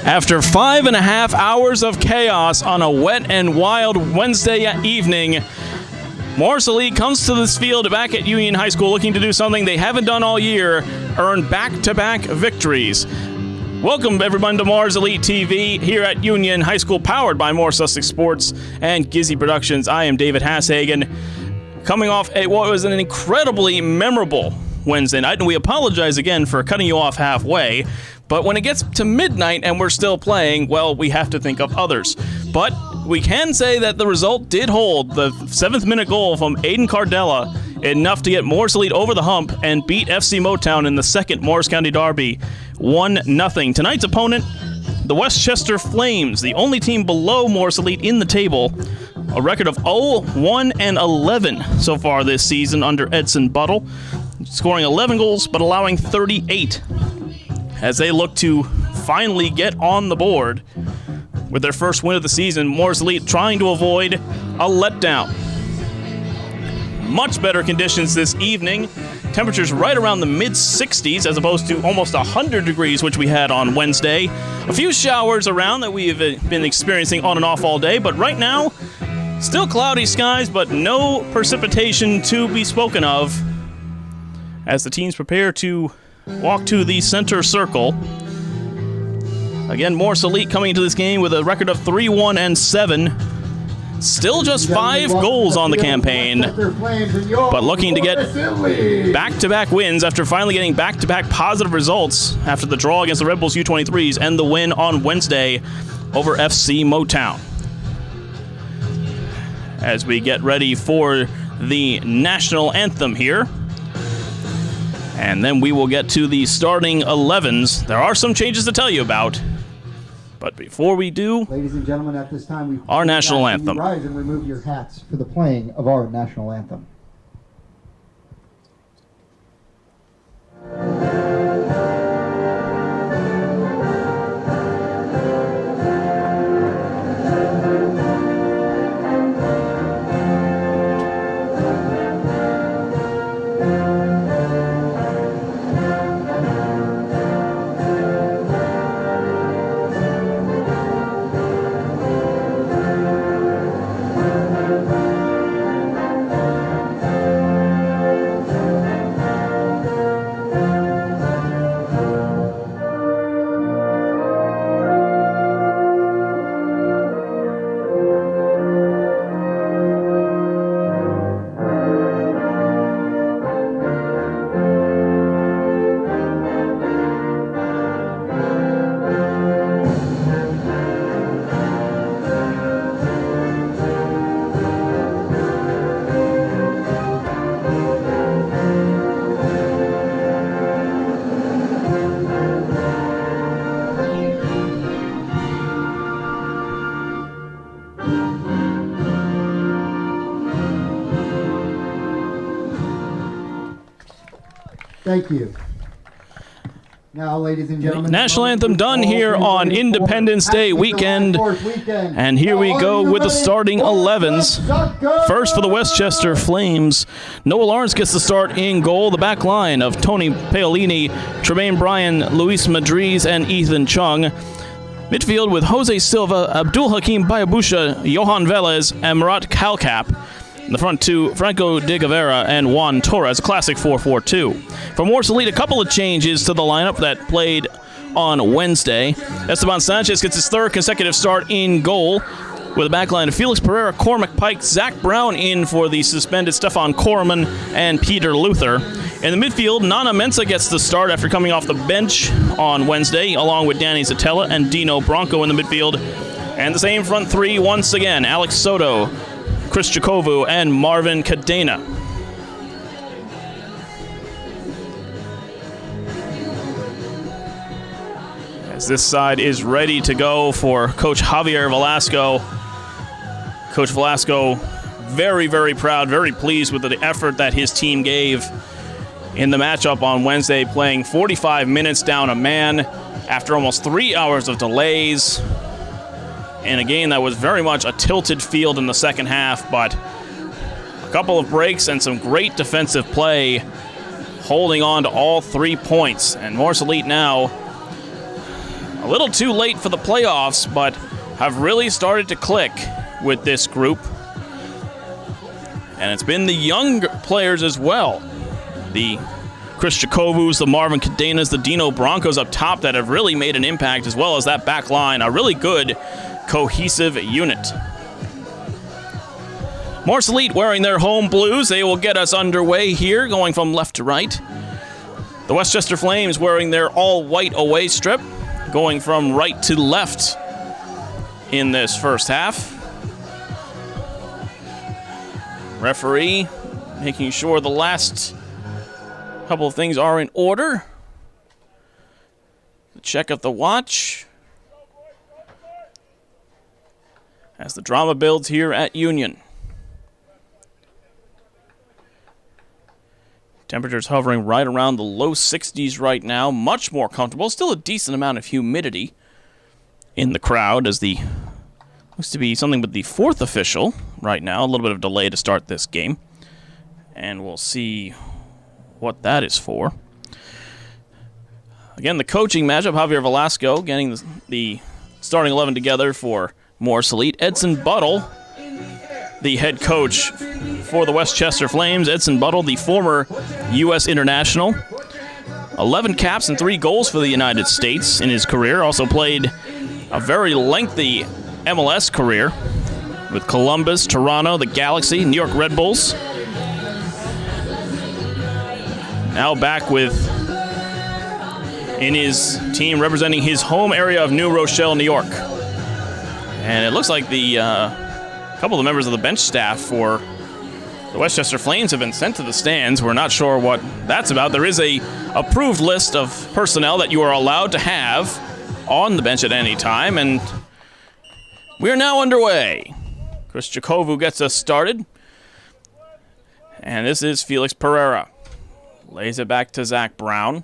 After 5.5 hours of chaos on a wet and wild Wednesday evening, Morris Elite comes to this field back at Union High School looking to do something they haven't done all year, earn back-to-back victories. Welcome, everyone, to Mars Elite TV here at Union High School, powered by More Sussex Sports and Gizzy Productions. I am David Hasshagen, coming off what was an incredibly memorable Wednesday night, and we apologize again for cutting you off halfway. But when it gets to midnight and we're still playing, well, we have to think of others. But we can say that the result did hold. The 7th-minute goal from Aiden Cardella, enough to get Morris Elite over the hump and beat FC Motown in the second Morris County Derby, 1-0. Tonight's opponent, the Westchester Flames, the only team below Morris Elite in the table. A record of 0-1-11 so far this season under Edson Buttle, scoring 11 goals but allowing 38. As they look to finally get on the board with their first win of the season, Morris Elite trying to avoid a letdown. Much better conditions this evening. Temperatures right around the mid-60s as opposed to almost 100 degrees, which we had on Wednesday. A few showers around that we've been experiencing on and off all day, but right now, still cloudy skies, but no precipitation to be spoken of as the teams prepare to walk to the center circle. Again, Morris Elite coming into this game with a record of 3-1-7. Still just 5 goals on the campaign, but looking to get back-to-back wins after finally getting back-to-back positive results after the draw against the Red Bulls U23s and the win on Wednesday over FC Motown. As we get ready for the national anthem here, and then we will get to the starting 11s. There are some changes to tell you about. But before we do, ladies and gentlemen, at this time, our national anthem. Rise and remove your hats for the playing of our national anthem. Thank you. Now, ladies and gentlemen, national anthem done here on Independence Day weekend. And here we go with the starting 11s. First for the Westchester Flames, Noah Lawrence gets the start in goal. The back line of Tony Paolini, Tremaine Bryan, Luis Madriz, and Ethan Chung. Midfield with Jose Silva, Abdul Hakim Bayabusha, Johan Velez, and Murat Kalkap. In the front two, Franco de Guevara and Juan Torres, classic 4-4-2. For Morris Elite, a couple of changes to the lineup that played on Wednesday. Esteban Sanchez gets his third consecutive start in goal with a backline of Felix Pereira, Cormac Pike, Zach Brown in for the suspended Stefan Korman and Peter Luther. In the midfield, Nana Mensah gets the start after coming off the bench on Wednesday, along with Danny Zatella and Dino Bronco in the midfield. And the same front three once again, Alex Soto, Chris Jacovu, and Marvin Cadena. As this side is ready to go for Coach Javier Velasco. Coach Velasco very, very proud, very pleased with the effort that his team gave in the matchup on Wednesday, playing 45 minutes down a man after almost 3 hours of delays. In a game that was very much a tilted field in the second half, but a couple of breaks and some great defensive play holding on to all 3 points. And Morris Elite now a little too late for the playoffs, but have really started to click with this group. And it's been the young players as well. The Chris Jakovus, the Marvin Cadenas, the Dino Broncos up top that have really made an impact, as well as that back line, a really good cohesive unit. Morse Elite wearing their home blues. They will get us underway here, going from left to right. The Westchester Flames wearing their all-white away strip, going from right to left in this first half. Referee making sure the last couple of things are in order. The check of the watch as the drama builds here at Union. Temperatures hovering right around the low 60s right now. Much more comfortable. Still a decent amount of humidity in the crowd as the looks to be something with the fourth official right now. A little bit of delay to start this game. And we'll see what that is for. Again, the coaching matchup, Javier Velasco getting the starting 11 together for Morse Elite. Edson Buttle, the head coach for the Westchester Flames. Edson Buttle, the former U.S. international. 11 caps and 3 goals for the United States in his career. Also played a very lengthy MLS career with Columbus, Toronto, the Galaxy, New York Red Bulls. Now back in his team representing his home area of New Rochelle, New York. And it looks like the couple of the members of the bench staff for the Westchester Flames have been sent to the stands. We're not sure what that's about. There is a approved list of personnel that you are allowed to have on the bench at any time, and we are now underway. Chris Jakovu gets us started, and this is Felix Pereira. Lays it back to Zach Brown.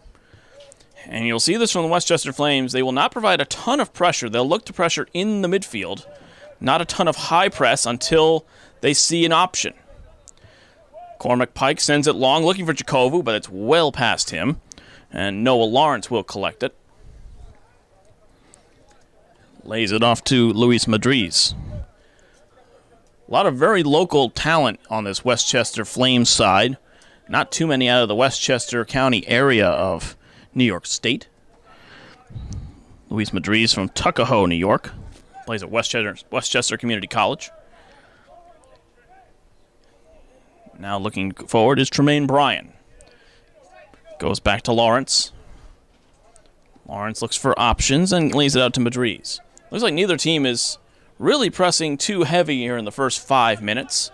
And you'll see this from the Westchester Flames. They will not provide a ton of pressure. They'll look to pressure in the midfield. Not a ton of high press until they see an option. Cormac Pike sends it long, looking for Jakovu, but it's well past him. And Noah Lawrence will collect it. Lays it off to Luis Madriz. A lot of very local talent on this Westchester Flames side. Not too many out of the Westchester County area of New York State. Luis Madriz from Tuckahoe, New York. Plays at Westchester Community College. Now looking forward is Tremaine Bryan. Goes back to Lawrence. Lawrence looks for options and lays it out to Madriz. Looks like neither team is really pressing too heavy here in the first 5 minutes.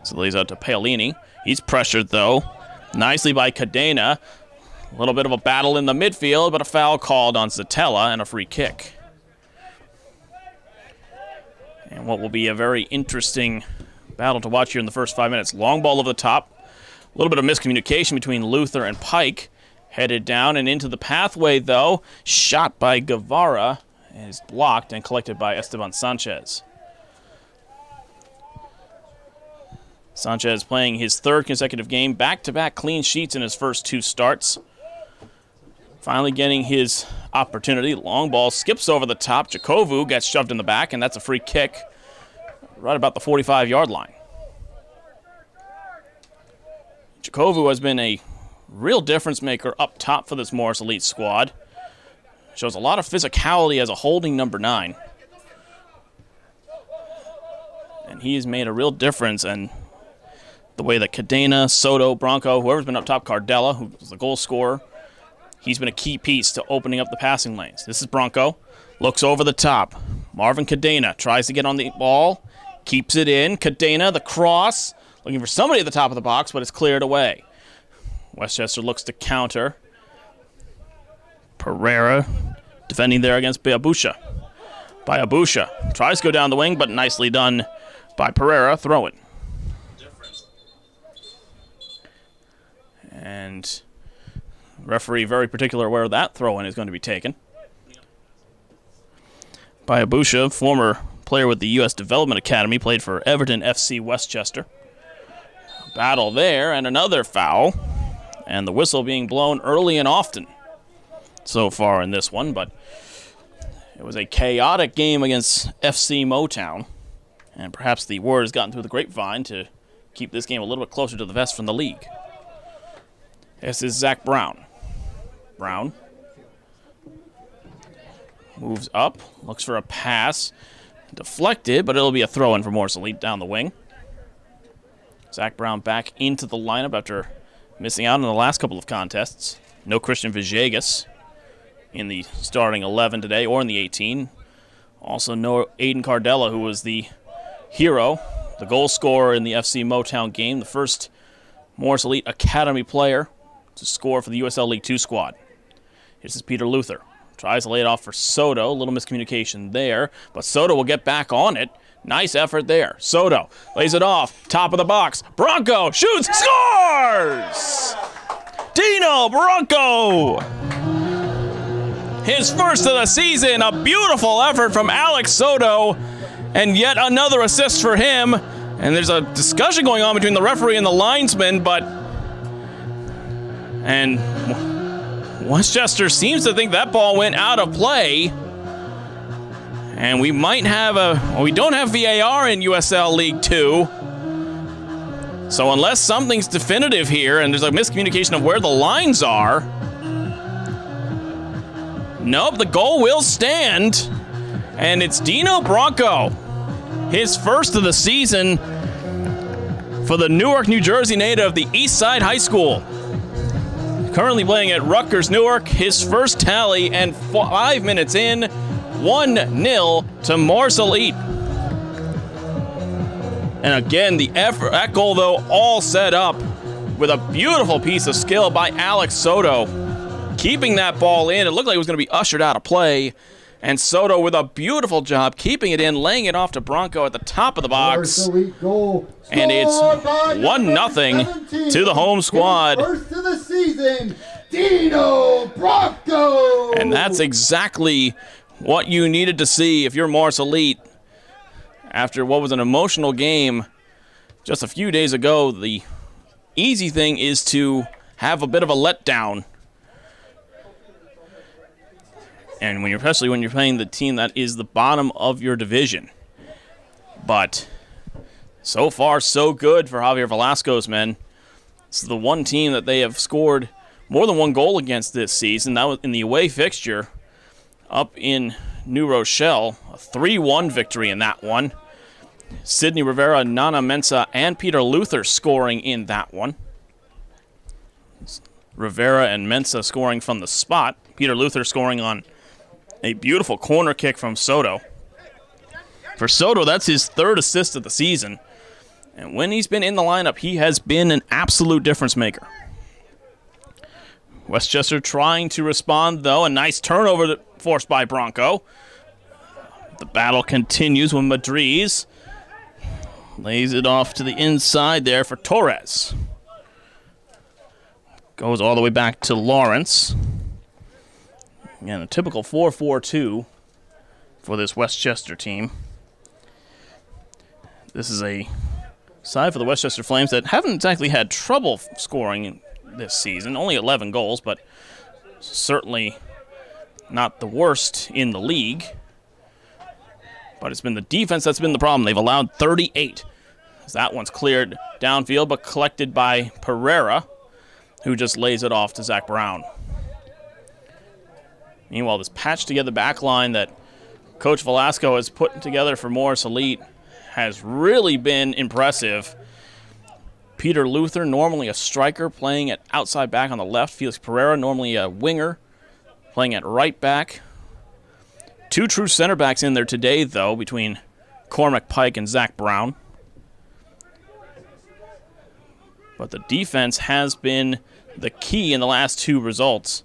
So lays out to Paolini. He's pressured, though. Nicely by Cadena. A little bit of a battle in the midfield, but a foul called on Zatella and a free kick. And what will be a very interesting battle to watch here in the first 5 minutes. Long ball over the top. A little bit of miscommunication between Luther and Pike. Headed down and into the pathway, though. Shot by Guevara. Is blocked and collected by Esteban Sanchez. Sanchez playing his third consecutive game. Back-to-back clean sheets in his first 2 starts. Finally getting his opportunity. Long ball skips over the top. Jakovu gets shoved in the back, and that's a free kick right about the 45-yard line. Jakovu has been a real difference maker up top for this Morse Elite squad. Shows a lot of physicality as a holding number 9. And he has made a real difference in the way that Cadena, Soto, Bronco, whoever's been up top, Cardella, who was the goal scorer, he's been a key piece to opening up the passing lanes. This is Bronco. Looks over the top. Marvin Cadena tries to get on the ball. Keeps it in. Cadena, the cross. Looking for somebody at the top of the box, but it's cleared away. Westchester looks to counter. Pereira defending there against Bayabusha. Bayabusha tries to go down the wing, but nicely done by Pereira. Throw it. And referee very particular where that throw-in is going to be taken. Bayabusha, former player with the U.S. Development Academy, played for Everton FC Westchester. Battle there, and another foul. And the whistle being blown early and often so far in this one, but It was a chaotic game against FC Motown, and perhaps the word has gotten through the grapevine to keep this game a little bit closer to the vest from the league. This is Zach Brown. Brown moves up, looks for a pass. Deflected, but it'll be a throw-in for Morris Elite down the wing. Zach Brown back into the lineup after missing out on the last couple of contests. No Christian Villegas in the starting 11 today or in the 18. Also no Aiden Cardella, who was the hero, the goal scorer in the FC Motown game, the first Morris Elite Academy player to score for the USL2 squad. This is Peter Luther. Tries to lay it off for Soto. A little miscommunication there, but Soto will get back on it. Nice effort there. Soto lays it off. Top of the box. Bronco shoots. Scores! Dino Bronco! His first of the season. A beautiful effort from Alex Soto. And yet another assist for him. And there's a discussion going on between the referee and the linesman, and Westchester seems to think that ball went out of play. And we might have we don't have VAR in USL League 2. So unless something's definitive here and there's a miscommunication of where the lines are, nope, the goal will stand. And it's Dino Bronco, his first of the season for the Newark, New Jersey native of the East Side High School. Currently playing at Rutgers Newark, his first tally, and 5 minutes in, 1-0 to Morris Elite. And again, the effort, that goal though, all set up with a beautiful piece of skill by Alex Soto. Keeping that ball in, it looked like it was going to be ushered out of play. And Soto with a beautiful job keeping it in, laying it off to Bronco at the top of the box. And it's 1-0 to the home squad. First of the season, Dino Bronco! And that's exactly what you needed to see if you're Morris Elite. After what was an emotional game just a few days ago, the easy thing is to have a bit of a letdown. And especially when you're playing the team that is the bottom of your division. But so far, so good for Javier Velasco's men. This is the one team that they have scored more than one goal against this season. That was in the away fixture up in New Rochelle. A 3-1 victory in that one. Sidney Rivera, Nana Mensah, and Peter Luther scoring in that one. Rivera and Mensah scoring from the spot. Peter Luther scoring on a beautiful corner kick from Soto. For Soto, that's his third assist of the season. And when he's been in the lineup, he has been an absolute difference maker. Westchester trying to respond, though. A nice turnover forced by Bronco. The battle continues when Madriz lays it off to the inside there for Torres. Goes all the way back to Lawrence. Again, a typical 4-4-2 for this Westchester team. This is a side for the Westchester Flames that haven't exactly had trouble scoring this season. Only 11 goals, but certainly not the worst in the league. But it's been the defense that's been the problem. They've allowed 38. As that one's cleared downfield, but collected by Pereira, who just lays it off to Zach Brown. Meanwhile, this patched-together back line that Coach Velasco has put together for Morris Elite has really been impressive. Peter Luther, normally a striker, playing at outside back on the left. Felix Pereira, normally a winger, playing at right back. Two true center backs in there today, though, between Cormac Pike and Zach Brown. But the defense has been the key in the last two results.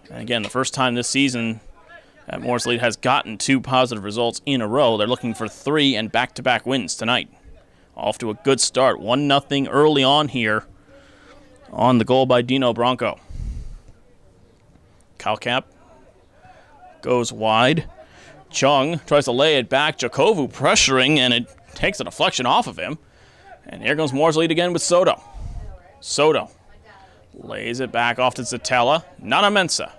And again, the first time this season that Morris Elite has gotten two positive results in a row. They're looking for 3 and back-to-back wins tonight. Off to a good start. 1-0 early on here on the goal by Dino Bronco. Kalkap goes wide. Chung tries to lay it back. Jakovu pressuring, and it takes a deflection off of him. And here comes Morris Elite again with Soto. Soto lays it back off to Zatella. Nana Mensah.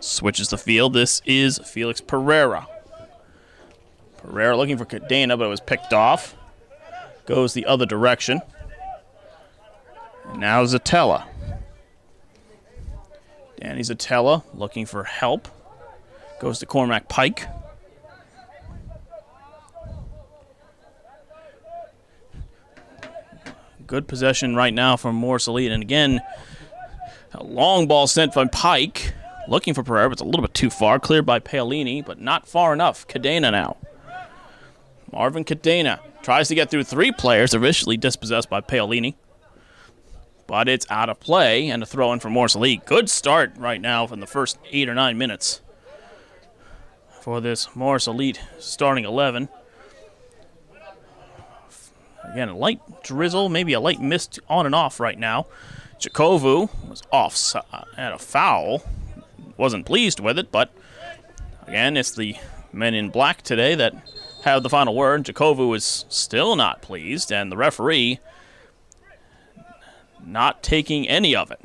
Switches the field. This is Felix Pereira. Pereira looking for Cadena, but it was picked off. Goes the other direction. And now Zatella. Danny Zatella looking for help. Goes to Cormac Pike. Good possession right now from Morris Elite. And again, a long ball sent by Pike. Looking for Pereira, but it's a little bit too far. Cleared by Paolini, but not far enough. Cadena now. Marvin Cadena tries to get through three players, eventually dispossessed by Paolini. But it's out of play, and a throw-in for Morris Elite. Good start right now from the first 8 or 9 minutes for this Morris Elite starting 11. Again, a light drizzle, maybe a light mist on and off right now. Jakovu was off at a foul. Wasn't pleased with it, but again, it's the men in black today that have the final word. Jakovu is still not pleased, and the referee not taking any of it.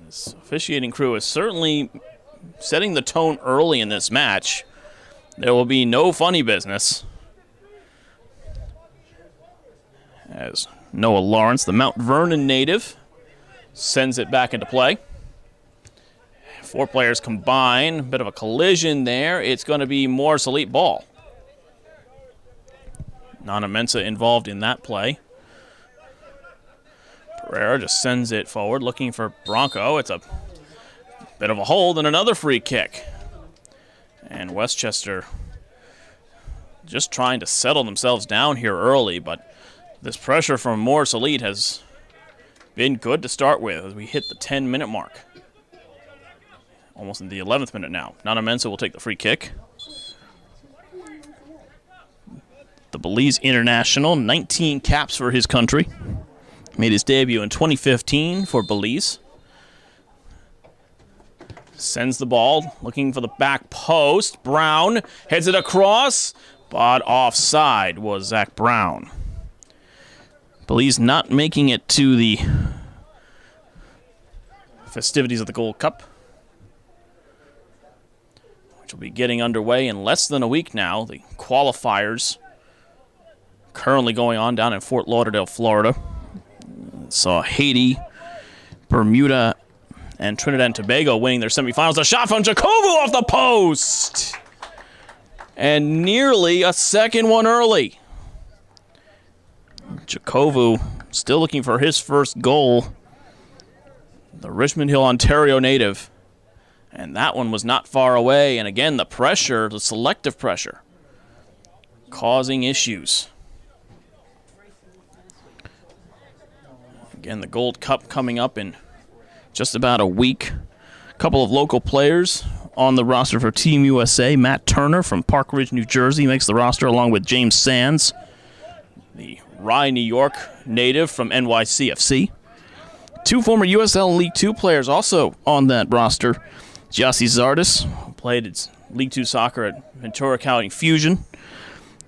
This officiating crew is certainly setting the tone early in this match. There will be no funny business. As Noah Lawrence, the Mount Vernon native, sends it back into play. 4 players combine. Bit of a collision there. It's going to be Morris Elite ball. Nana Mensah involved in that play. Pereira just sends it forward, looking for Bronco. It's a bit of a hold and another free kick. And Westchester just trying to settle themselves down here early, but this pressure from Morris Elite has been good to start with as we hit the 10-minute mark. Almost in the 11th minute now. Nana Mensah will take the free kick. The Belize international, 19 caps for his country. Made his debut in 2015 for Belize. Sends the ball, looking for the back post. Brown heads it across, but offside was Zach Brown. Belize not making it to the festivities of the Gold Cup, which will be getting underway in less than a week now. The qualifiers currently going on down in Fort Lauderdale, Florida. Saw Haiti, Bermuda, and Trinidad and Tobago winning their semifinals. A shot from Jakovu off the post! And nearly a second one early. Jakovu still looking for his first goal. The Richmond Hill, Ontario native. And that one was not far away. And again, the pressure, the selective pressure, causing issues. Again, the Gold Cup coming up in just about a week. A couple of local players on the roster for Team USA. Matt Turner from Park Ridge, New Jersey makes the roster along with James Sands, the Rye, New York native from NYCFC. 2 former USL League 2 players also on that roster. Giassi Zardes, who played its League 2 soccer at Ventura County Fusion.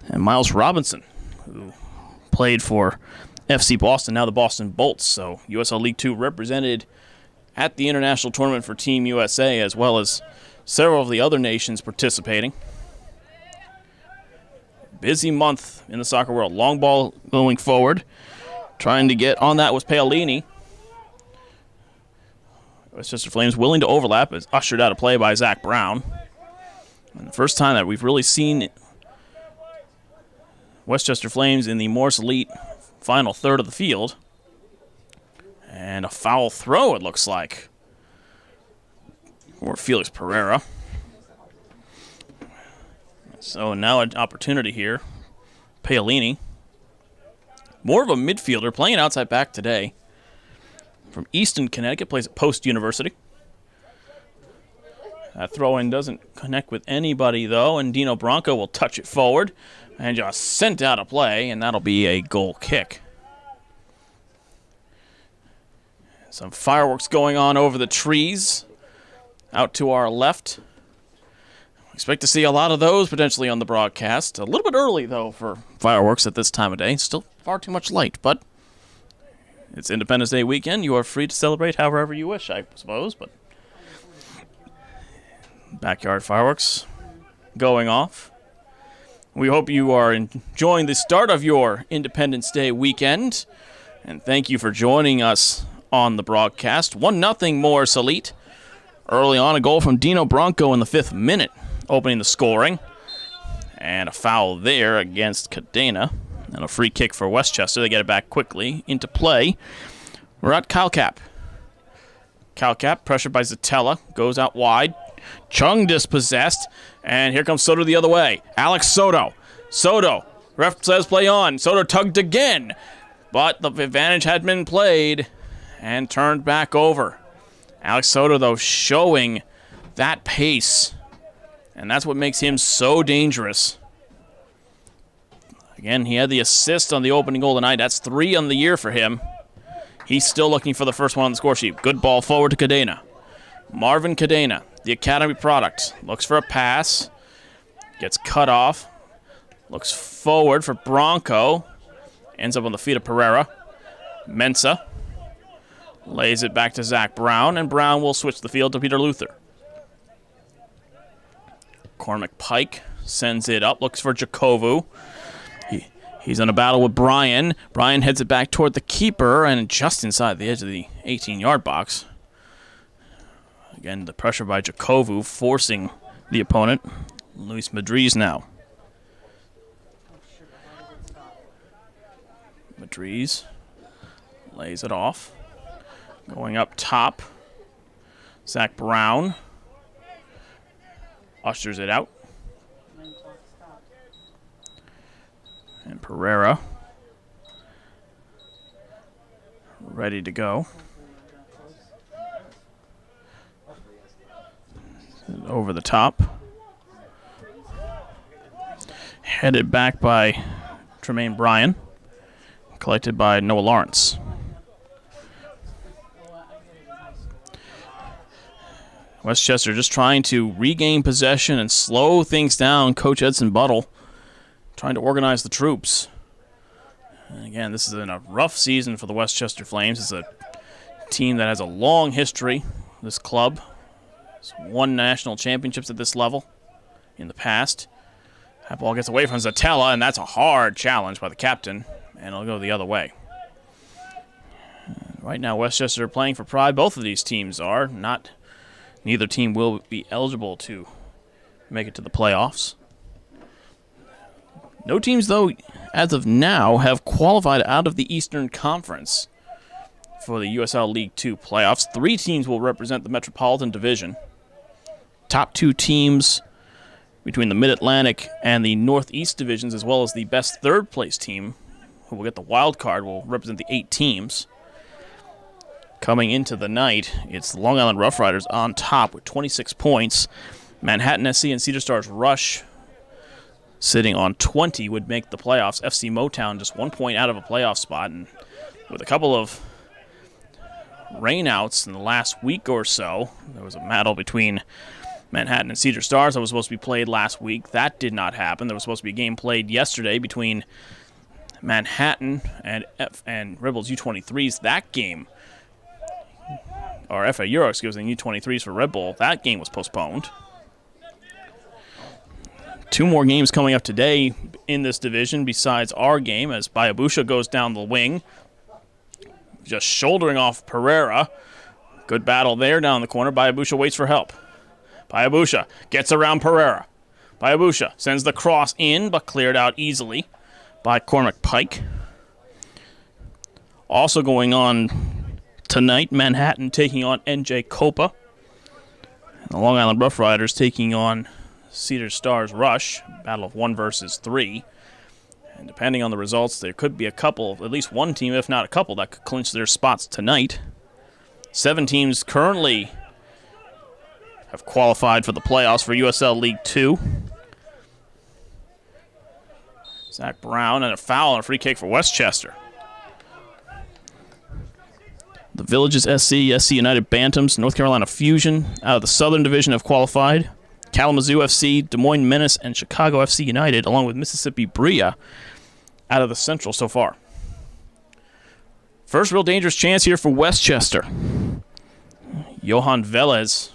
And Miles Robinson, who played for FC Boston, now the Boston Bolts. So USL League 2 represented at the international tournament for Team USA, as well as several of the other nations participating. Busy month in the soccer world. Long ball going forward. Trying to get on that was Paolini. Westchester Flames willing to overlap is ushered out of play by Zach Brown. And the first time that we've really seen Westchester Flames in the Morris Elite final third of the field. And a foul throw, it looks like, for Felix Pereira. So now an opportunity here. Paolini, more of a midfielder, playing outside back today. From Easton, Connecticut, plays at Post University. That throw-in doesn't connect with anybody, though, and Dino Bronco will touch it forward and just sent out of play, and that'll be a goal kick. Some fireworks going on over the trees out to our left. Expect to see a lot of those potentially on the broadcast. A little bit early, though, for fireworks at this time of day. Still far too much light, but It's Independence Day weekend. You are free to celebrate however you wish, I suppose. But backyard fireworks going off. We hope you are enjoying the start of your Independence Day weekend. And thank you for joining us on the broadcast. 1-0 more Salit. Early on, a goal from Dino Bronco in the 5th minute, opening the scoring. And a foul there against Cadena. And a free kick for Westchester. They get it back quickly into play. We're at Calcap. Calcap, pressured by Zatella, goes out wide. Chung dispossessed. And here comes Soto the other way. Alex Soto. Soto. Ref says play on. Soto tugged again. But the advantage had been played and turned back over. Alex Soto, though, showing that pace. And that's what makes him so dangerous. Again, he had the assist on the opening goal tonight. That's 3 on the year for him. He's still looking for the first one on the score sheet. Good ball forward to Cadena. Marvin Cadena, the Academy product, looks for a pass. Gets cut off. Looks forward for Bronco. Ends up on the feet of Pereira. Mensa lays it back to Zach Brown, and Brown will switch the field to Peter Luther. Cormac Pike sends it up, looks for Jacovu. He's in a battle with Brian. Brian heads it back toward the keeper and just inside the edge of the 18-yard box. Again, the pressure by Jacovu forcing the opponent. Luis Madriz now. Madriz lays it off. Going up top. Zach Brown ushers it out. And Pereira ready to go. Over the top. Headed back by Tremaine Bryan. Collected by Noah Lawrence. Westchester just trying to regain possession and slow things down. Coach Edson Buttle trying to organize the troops. And again, this is a rough season for the Westchester Flames. It's a team that has a long history. This club has won national championships at this level in the past. That ball gets away from Zatella, and that's a hard challenge by the captain, and it'll go the other way. Right now, Westchester are playing for pride. Both of these teams are. Neither team will be eligible to make it to the playoffs. No teams, though, as of now, have qualified out of the Eastern Conference for the USL League 2 playoffs. 3 teams will represent the Metropolitan Division. Top 2 teams between the Mid-Atlantic and the Northeast divisions, as well as the best third-place team, who will get the wild card, will represent the 8 teams. Coming into the night, it's the Long Island Rough Riders on top with 26 points. Manhattan SC and Cedar Stars Rush sitting on 20 would make the playoffs. FC Motown just 1 point out of a playoff spot, and with a couple of rainouts in the last week or so, there was a battle between Manhattan and Cedar Stars that was supposed to be played last week. That did not happen. There was supposed to be a game played yesterday between Manhattan and Rebels U23s. That game, or FA Euro, excuse me, U23s for Red Bull, that game was postponed. 2 more games coming up today in this division besides our game, as Bayabusha goes down the wing, just shouldering off Pereira. Good battle there down the corner. Bayabusha waits for help. Bayabusha gets around Pereira. Bayabusha sends the cross in, but cleared out easily by Cormac Pike. Also going on tonight, Manhattan taking on NJ Copa. The Long Island Rough Riders taking on Cedar Stars Rush. Battle of 1 versus 3. And depending on the results, there could be at least one team, if not a couple, that could clinch their spots tonight. 7 teams currently have qualified for the playoffs for USL League 2. Zach Brown and a foul and a free kick for Westchester. The Villages SC United Bantams, North Carolina Fusion out of the Southern Division have qualified. Kalamazoo FC, Des Moines Menace, and Chicago FC United, along with Mississippi Bria, out of the Central so far. First real dangerous chance here for Westchester. Johan Velez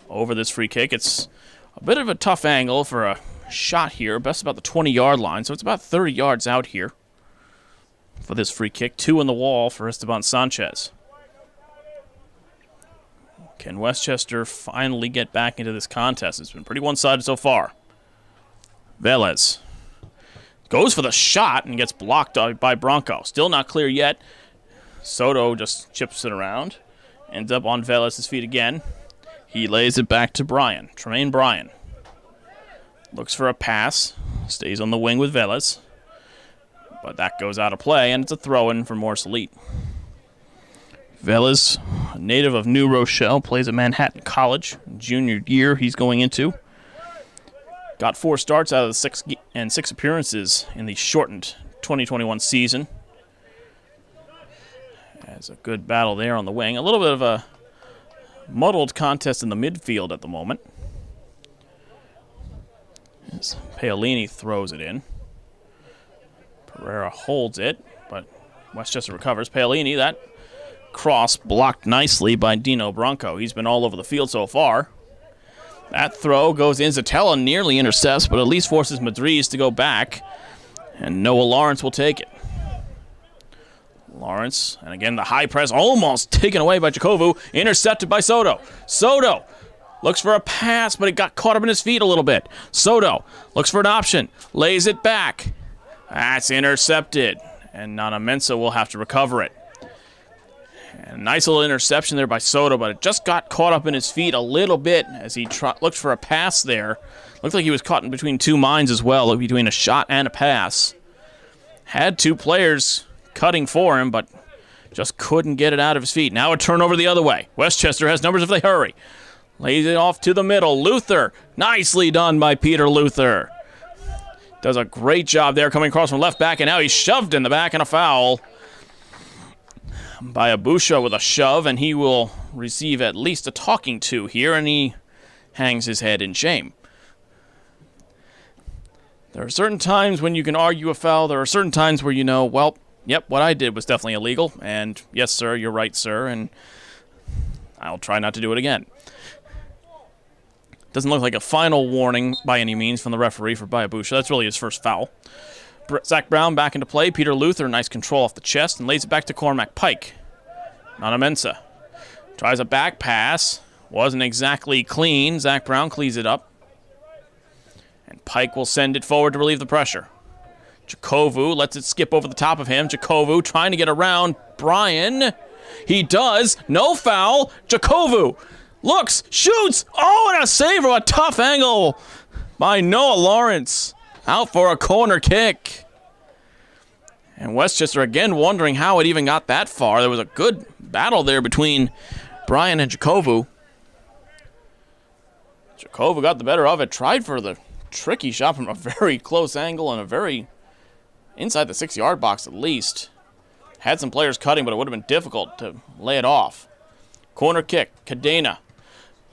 over this free kick. It's a bit of a tough angle for a shot here. Best about the 20-yard line, so it's about 30 yards out here for this free kick. 2 in the wall for Esteban Sanchez. Can Westchester finally get back into this contest? It's been pretty one-sided so far. Velez goes for the shot and gets blocked by Bronco. Still not clear yet. Soto just chips it around. Ends up on Velez's feet again. He lays it back to Tremaine Bryan. Looks for a pass. Stays on the wing with Velez. But that goes out of play, and it's a throw-in for Morris Elite. Velez, a native of New Rochelle, plays at Manhattan College. Junior year he's going into. Got 4 starts out of the 6 appearances in the shortened 2021 season. Has a good battle there on the wing. A little bit of a muddled contest in the midfield at the moment. As Paolini throws it in. Pereira holds it, but Westchester recovers. Paolini, that cross blocked nicely by Dino Bronco. He's been all over the field so far. That throw goes in. Zatella nearly intercepts, but at least forces Madriz to go back. And Noah Lawrence will take it. Lawrence, and again the high press almost taken away by Jacovu. Intercepted by Soto. Soto looks for a pass, but it got caught up in his feet a little bit. Soto looks for an option. Lays it back. That's intercepted. And Nana Mensah will have to recover it. And a nice little interception there by Soto, but it just got caught up in his feet a little bit as he looked for a pass there. Looked like he was caught in between 2 minds as well, between a shot and a pass. Had 2 players cutting for him, but just couldn't get it out of his feet. Now a turnover the other way. Westchester has numbers if they hurry. Lays it off to the middle. Luther. Nicely done by Peter Luther. Does a great job there coming across from left back, and now he's shoved in the back and a foul by Abusha with a shove, and he will receive at least a talking to here, and he hangs his head in shame. There are certain times when you can argue a foul. There are certain times where you know, well, yep, what I did was definitely illegal, and yes, sir, you're right, sir, and I'll try not to do it again. Doesn't look like a final warning by any means from the referee for Bayabusha. That's really his first foul. Zach Brown back into play. Peter Luther, nice control off the chest, and lays it back to Cormac Pike. Nana Mensah tries a back pass. Wasn't exactly clean. Zach Brown cleans it up. And Pike will send it forward to relieve the pressure. Jacovu lets it skip over the top of him. Jacovu trying to get around Bryan. He does. No foul. Jacovu looks, shoots. Oh, and a save from a tough angle by Noah Lawrence. Out for a corner kick. And Westchester again wondering how it even got that far. There was a good battle there between Bryan and Jacovu. Jacovu got the better of it. Tried for the tricky shot from a very close angle and a very inside the 6-yard box at least. Had some players cutting, but it would have been difficult to lay it off. Corner kick, Cadena.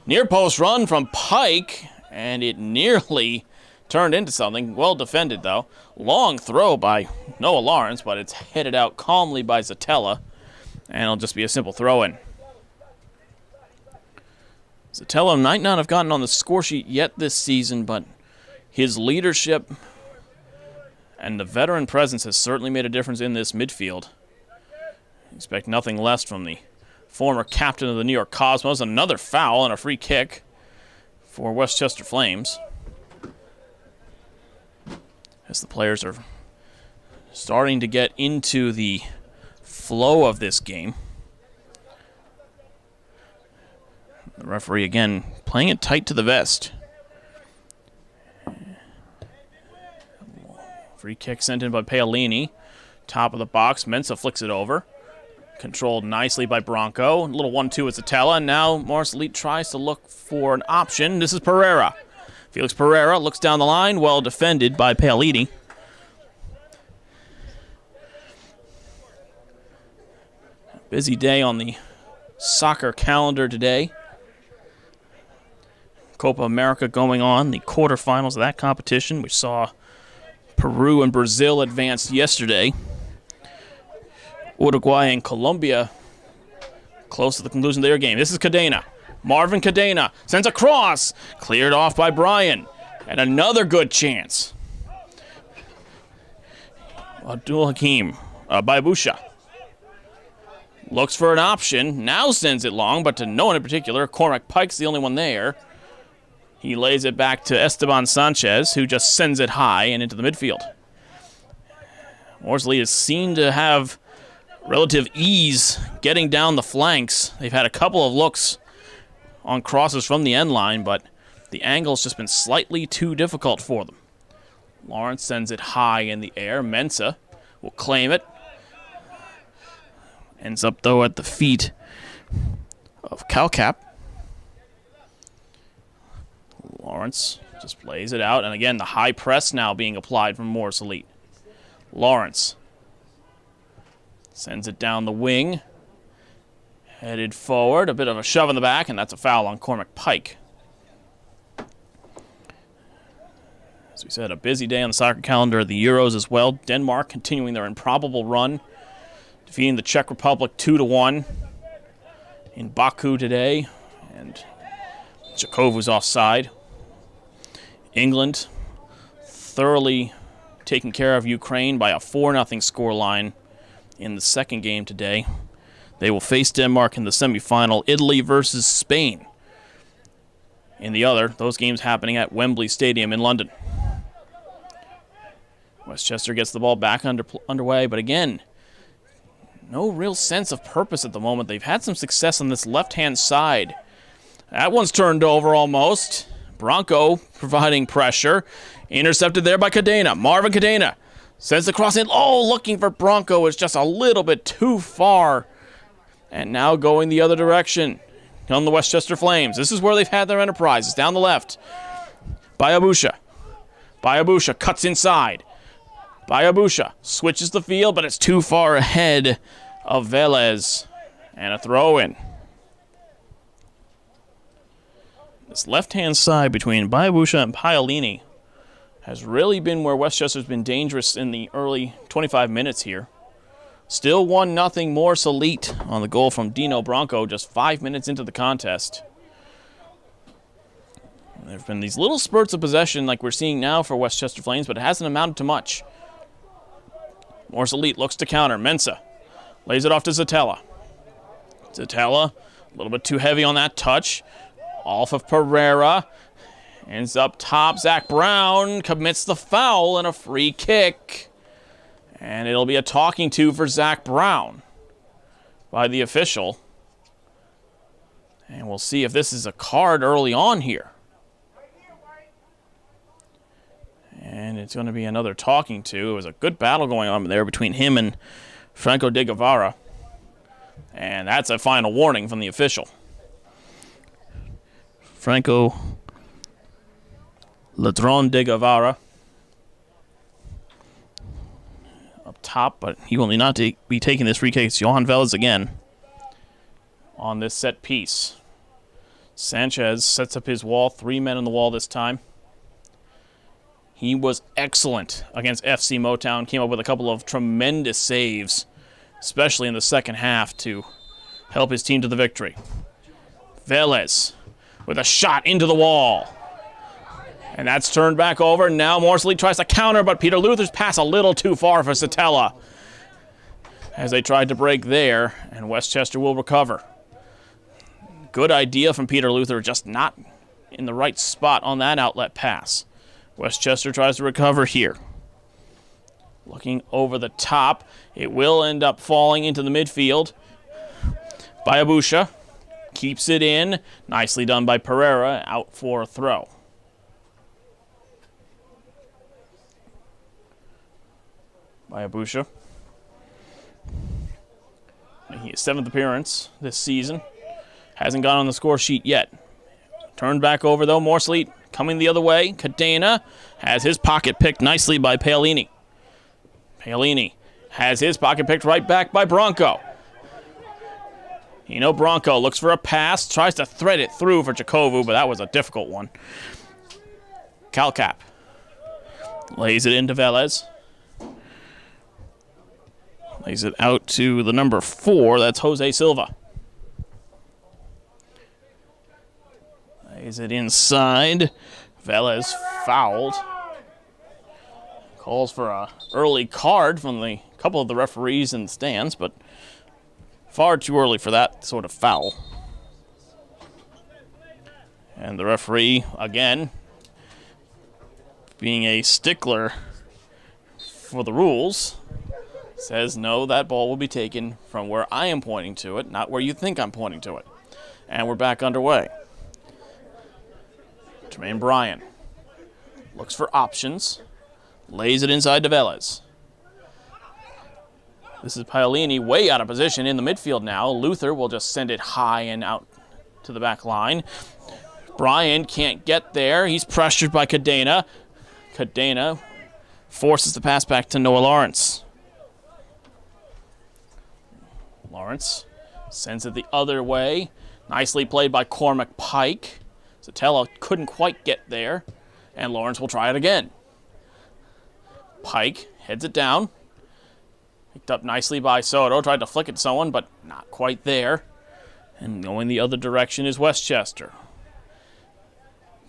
Near post run from Pike, and it nearly turned into something. Well defended, though. Long throw by Noah Lawrence, but it's headed out calmly by Zatella, and it'll just be a simple throw-in. Zatella might not have gotten on the score sheet yet this season, but his leadership and the veteran presence has certainly made a difference in this midfield. Expect nothing less from the former captain of the New York Cosmos. Another foul and a free kick for Westchester Flames, as the players are starting to get into the flow of this game. The referee again playing it tight to the vest. Free kick sent in by Paolini. Top of the box. Mensah flicks it over. Controlled nicely by Bronco. A little 1-2 with Zatella. Now Morris Elite tries to look for an option. This is Pereira. Felix Pereira looks down the line. Well defended by Paolini. Busy day on the soccer calendar today. Copa America going on, the quarterfinals of that competition. We saw Peru and Brazil advance yesterday. Uruguay and Colombia close to the conclusion of their game. This is Cadena. Marvin Cadena sends a cross. Cleared off by Brian. And another good chance. Abdul Hakim. Bayabusha. Looks for an option. Now sends it long, but to no one in particular. Cormac Pike's the only one there. He lays it back to Esteban Sanchez, who just sends it high and into the midfield. Worsley is seen to have relative ease getting down the flanks. They've had a couple of looks on crosses from the end line, but the angle's just been slightly too difficult for them. Lawrence sends it high in the air. Mensah will claim it. Ends up, though, at the feet of Calcap. Lawrence just plays it out. And again, the high press now being applied from Morris Elite. Lawrence sends it down the wing. Headed forward. A bit of a shove in the back, and that's a foul on Cormac Pike. As we said, a busy day on the soccer calendar of the Euros as well. Denmark continuing their improbable run, defeating the Czech Republic 2-1 in Baku today. And Jakovu's offside. England thoroughly taking care of Ukraine by a 4-0 scoreline in the second game today. They will face Denmark in the semifinal. Italy versus Spain in the other. Those games happening at Wembley Stadium in London. Westchester gets the ball back underway, but again, no real sense of purpose at the moment. They've had some success on this left-hand side. That one's turned over almost. Bronco providing pressure. Intercepted there by Cadena. Marvin Cadena sends the cross in. Oh, looking for Bronco is just a little bit too far. And now going the other direction on the Westchester Flames. This is where they've had their enterprises. Down the left. Bayabusha. Bayabusha cuts inside. Bayabusha switches the field, but it's too far ahead of Velez. And a throw-in. This left-hand side between Bayabusha and Paolini has really been where Westchester's been dangerous in the early 25 minutes here. Still 1-0 Morris Elite on the goal from Dino Bronco just 5 minutes into the contest. There have been these little spurts of possession like we're seeing now for Westchester Flames, but it hasn't amounted to much. Morris Elite looks to counter. Mensah lays it off to Zatella. Zatella, a little bit too heavy on that touch. Off of Pereira. Ends up top. Zach Brown commits the foul and a free kick. And it'll be a talking to for Zach Brown by the official. And we'll see if this is a card early on here. And it's going to be another talking to. It was a good battle going on there between him and Franco de Guevara. And that's a final warning from the official. Franco Ladron de Guevara up top, but he will not be taking this free kick. It's Johan Velez again on this set piece. Sanchez sets up his wall. 3 men on the wall this time. He was excellent against FC Motown. Came up with a couple of tremendous saves, especially in the second half, to help his team to the victory. Velez with a shot into the wall. And that's turned back over. Now Morsley tries to counter, but Peter Luther's pass a little too far for Satella as they tried to break there, and Westchester will recover. Good idea from Peter Luther, just not in the right spot on that outlet pass. Westchester tries to recover here. Looking over the top. It will end up falling into the midfield. Bayabusha keeps it in. Nicely done by Pereira. Out for a throw. Bayabusha. Making his 7th appearance this season. Hasn't gone on the score sheet yet. Turned back over, though. Morsley coming the other way. Cadena has his pocket picked nicely by Paolini. Paolini has his pocket picked right back by Bronco. Bronco looks for a pass, tries to thread it through for Jakovu, but that was a difficult one. Calcap lays it into Velez. Lays it out to the number 4. That's Jose Silva. Lays it inside. Velez fouled. Calls for a early card from a couple of the referees in the stands, but far too early for that sort of foul. And the referee, again, being a stickler for the rules, says no, that ball will be taken from where I am pointing to it, not where you think I'm pointing to it. And we're back underway. Jermaine Bryan looks for options, lays it inside to Velez. This is Paolini way out of position in the midfield now. Luther will just send it high and out to the back line. Bryan can't get there. He's pressured by Cadena. Cadena forces the pass back to Noah Lawrence. Lawrence sends it the other way. Nicely played by Cormac Pike. Sotelo couldn't quite get there, and Lawrence will try it again. Pike heads it down. Picked up nicely by Soto. Tried to flick it to someone, but not quite there. And going the other direction is Westchester.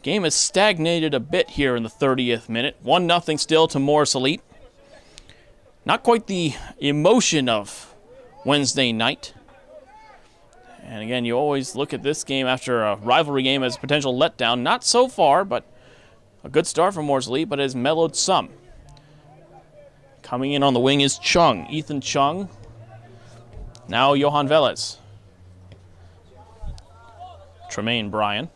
Game has stagnated a bit here in the 30th minute. 1-0 still to Morris Elite. Not quite the emotion of Wednesday night. And again, you always look at this game after a rivalry game as a potential letdown. Not so far, but a good start for Morris Elite, but has mellowed some. Coming in on the wing is Chung, Ethan Chung. Now Johan Velez. Tremaine Bryan.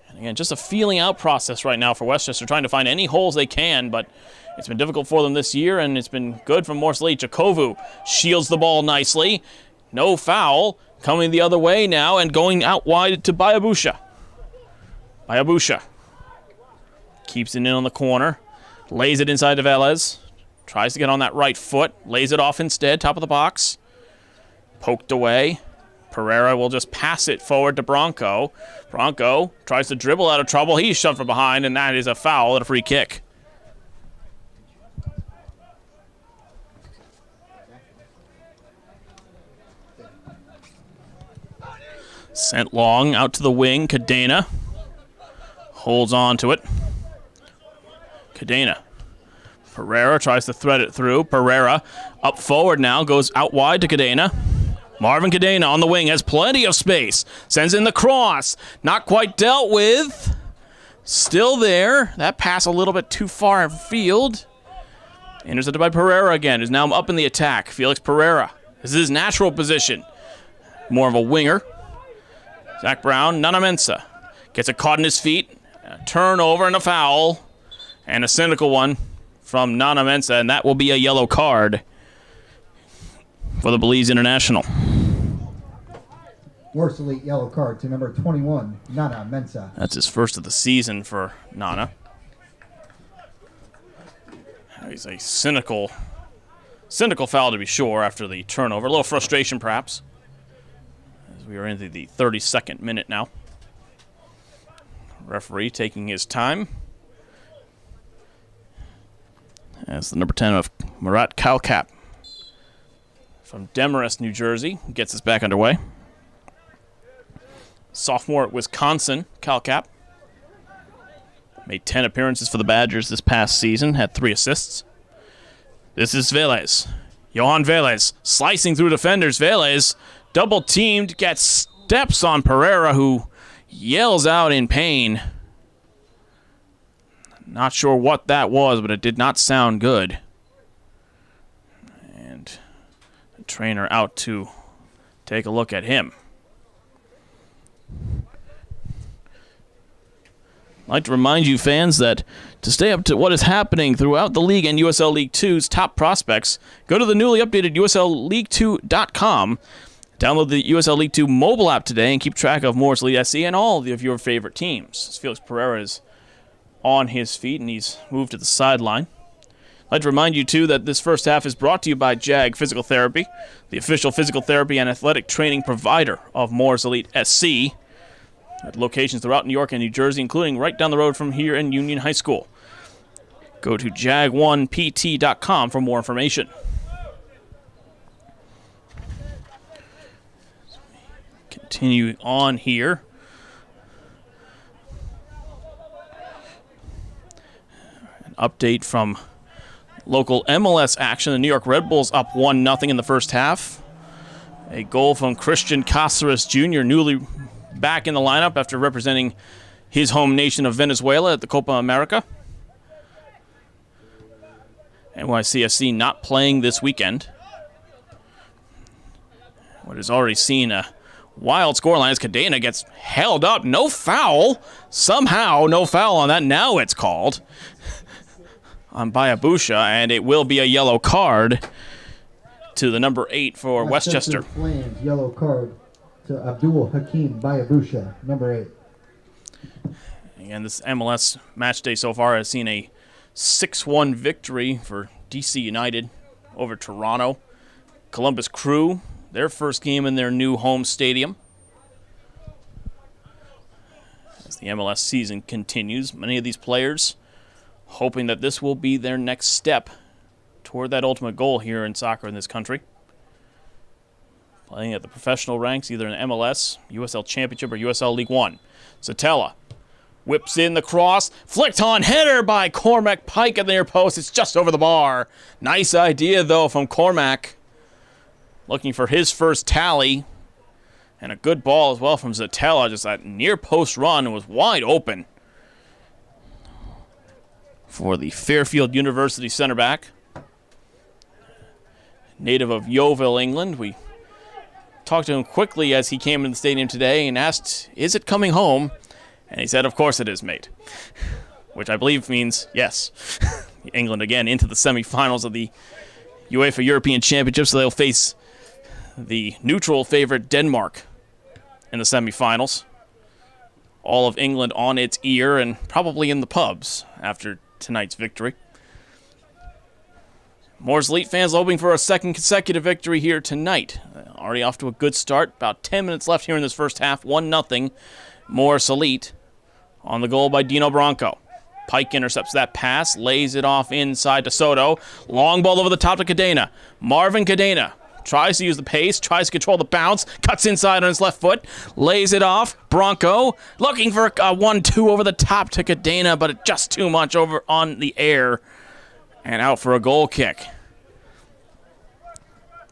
And again, just a feeling out process right now for Westchester, trying to find any holes they can, but it's been difficult for them this year, and it's been good for Morris Elite. Jakovu shields the ball nicely. No foul. Coming the other way now and going out wide to Bayabusha. Bayabusha keeps it in on the corner. Lays it inside to Velez. Tries to get on that right foot. Lays it off instead. Top of the box. Poked away. Pereira will just pass it forward to Bronco. Bronco tries to dribble out of trouble. He's shoved from behind, and that is a foul and a free kick. Sent long out to the wing. Cadena holds on to it. Cadena. Pereira tries to thread it through. Pereira up forward now. Goes out wide to Cadena. Marvin Cadena on the wing has plenty of space. Sends in the cross. Not quite dealt with. Still there. That pass a little bit too far in field. Intercepted by Pereira again. Who's now up in the attack. Felix Pereira. This is his natural position. More of a winger. Zach Brown. Nana Mensah. Gets it caught in his feet. A turnover and a foul. And a cynical one from Nana Mensah. And that will be a yellow card for the Belize International. Morris Elite yellow card to number 21, Nana Mensah. That's his first of the season for Nana. He's a cynical foul to be sure after the turnover. A little frustration perhaps, as we are into the 32nd minute now. Referee taking his time. As the number 10 of Murat Kalkap from Demarest, New Jersey, gets us back underway. Sophomore at Wisconsin, Kalkap. Made 10 appearances for the Badgers this past season, had 3 assists. This is Velez. Johan Velez slicing through defenders. Velez double teamed, gets steps on Pereira, who yells out in pain. Not sure what that was, but it did not sound good. And the trainer out to take a look at him. I'd like to remind you fans that to stay up to what is happening throughout the league and USL League 2's top prospects, go to the newly updated USLLeague2.com, download the USL League 2 mobile app today, and keep track of Morris Elite SC and all of your favorite teams. Felix Pereira is on his feet, and he's moved to the sideline. I'd like to remind you, too, that this first half is brought to you by JAG Physical Therapy, the official physical therapy and athletic training provider of Morris Elite SC, at locations throughout New York and New Jersey, including right down the road from here in Union High School. Go to jag1pt.com for more information. Continue on here. An update from local MLS action. The New York Red Bulls up 1-0 in the first half. A goal from Christian Cáceres Jr., newly back in the lineup after representing his home nation of Venezuela at the Copa America. NYCFC not playing this weekend. What has already seen a wild scoreline as Cadena gets held up. No foul. Somehow, no foul on that. Now it's called on Bayabusha, and it will be a yellow card to the number 8 for Westchester. Flames, yellow card to Abdul Hakim Bayabusha, number 8. Again, this MLS match day so far has seen a 6-1 victory for DC United over Toronto. Columbus Crew, their first game in their new home stadium. As the MLS season continues, many of these players hoping that this will be their next step toward that ultimate goal here in soccer in this country. Playing at the professional ranks, either in MLS, USL Championship, or USL League One. Satella whips in the cross, flicked on header by Cormac Pike at the near post. It's just over the bar. Nice idea, though, from Cormac. Looking for his first tally. And a good ball as well from Zatella. Just that near post run was wide open for the Fairfield University center back. Native of Yeovil, England. We talked to him quickly as he came into the stadium today and asked, is it coming home? And he said, of course it is, mate. Which I believe means yes. England again into the semifinals of the UEFA European Championship, so they'll face the neutral favorite Denmark in the semifinals. All of England on its ear and probably in the pubs after tonight's victory. Moore's Elite fans hoping for a second consecutive victory here tonight. Already off to a good start. About 10 minutes left here in this first half. 1-0. Moore's Elite on the goal by Dino Branco. Pike intercepts that pass, lays it off inside to Soto. Long ball over the top to Cadena. Marvin Cadena tries to use the pace, tries to control the bounce, cuts inside on his left foot, lays it off. Branco looking for a 1-2 over the top to Cadena, but just too much over on the air and out for a goal kick.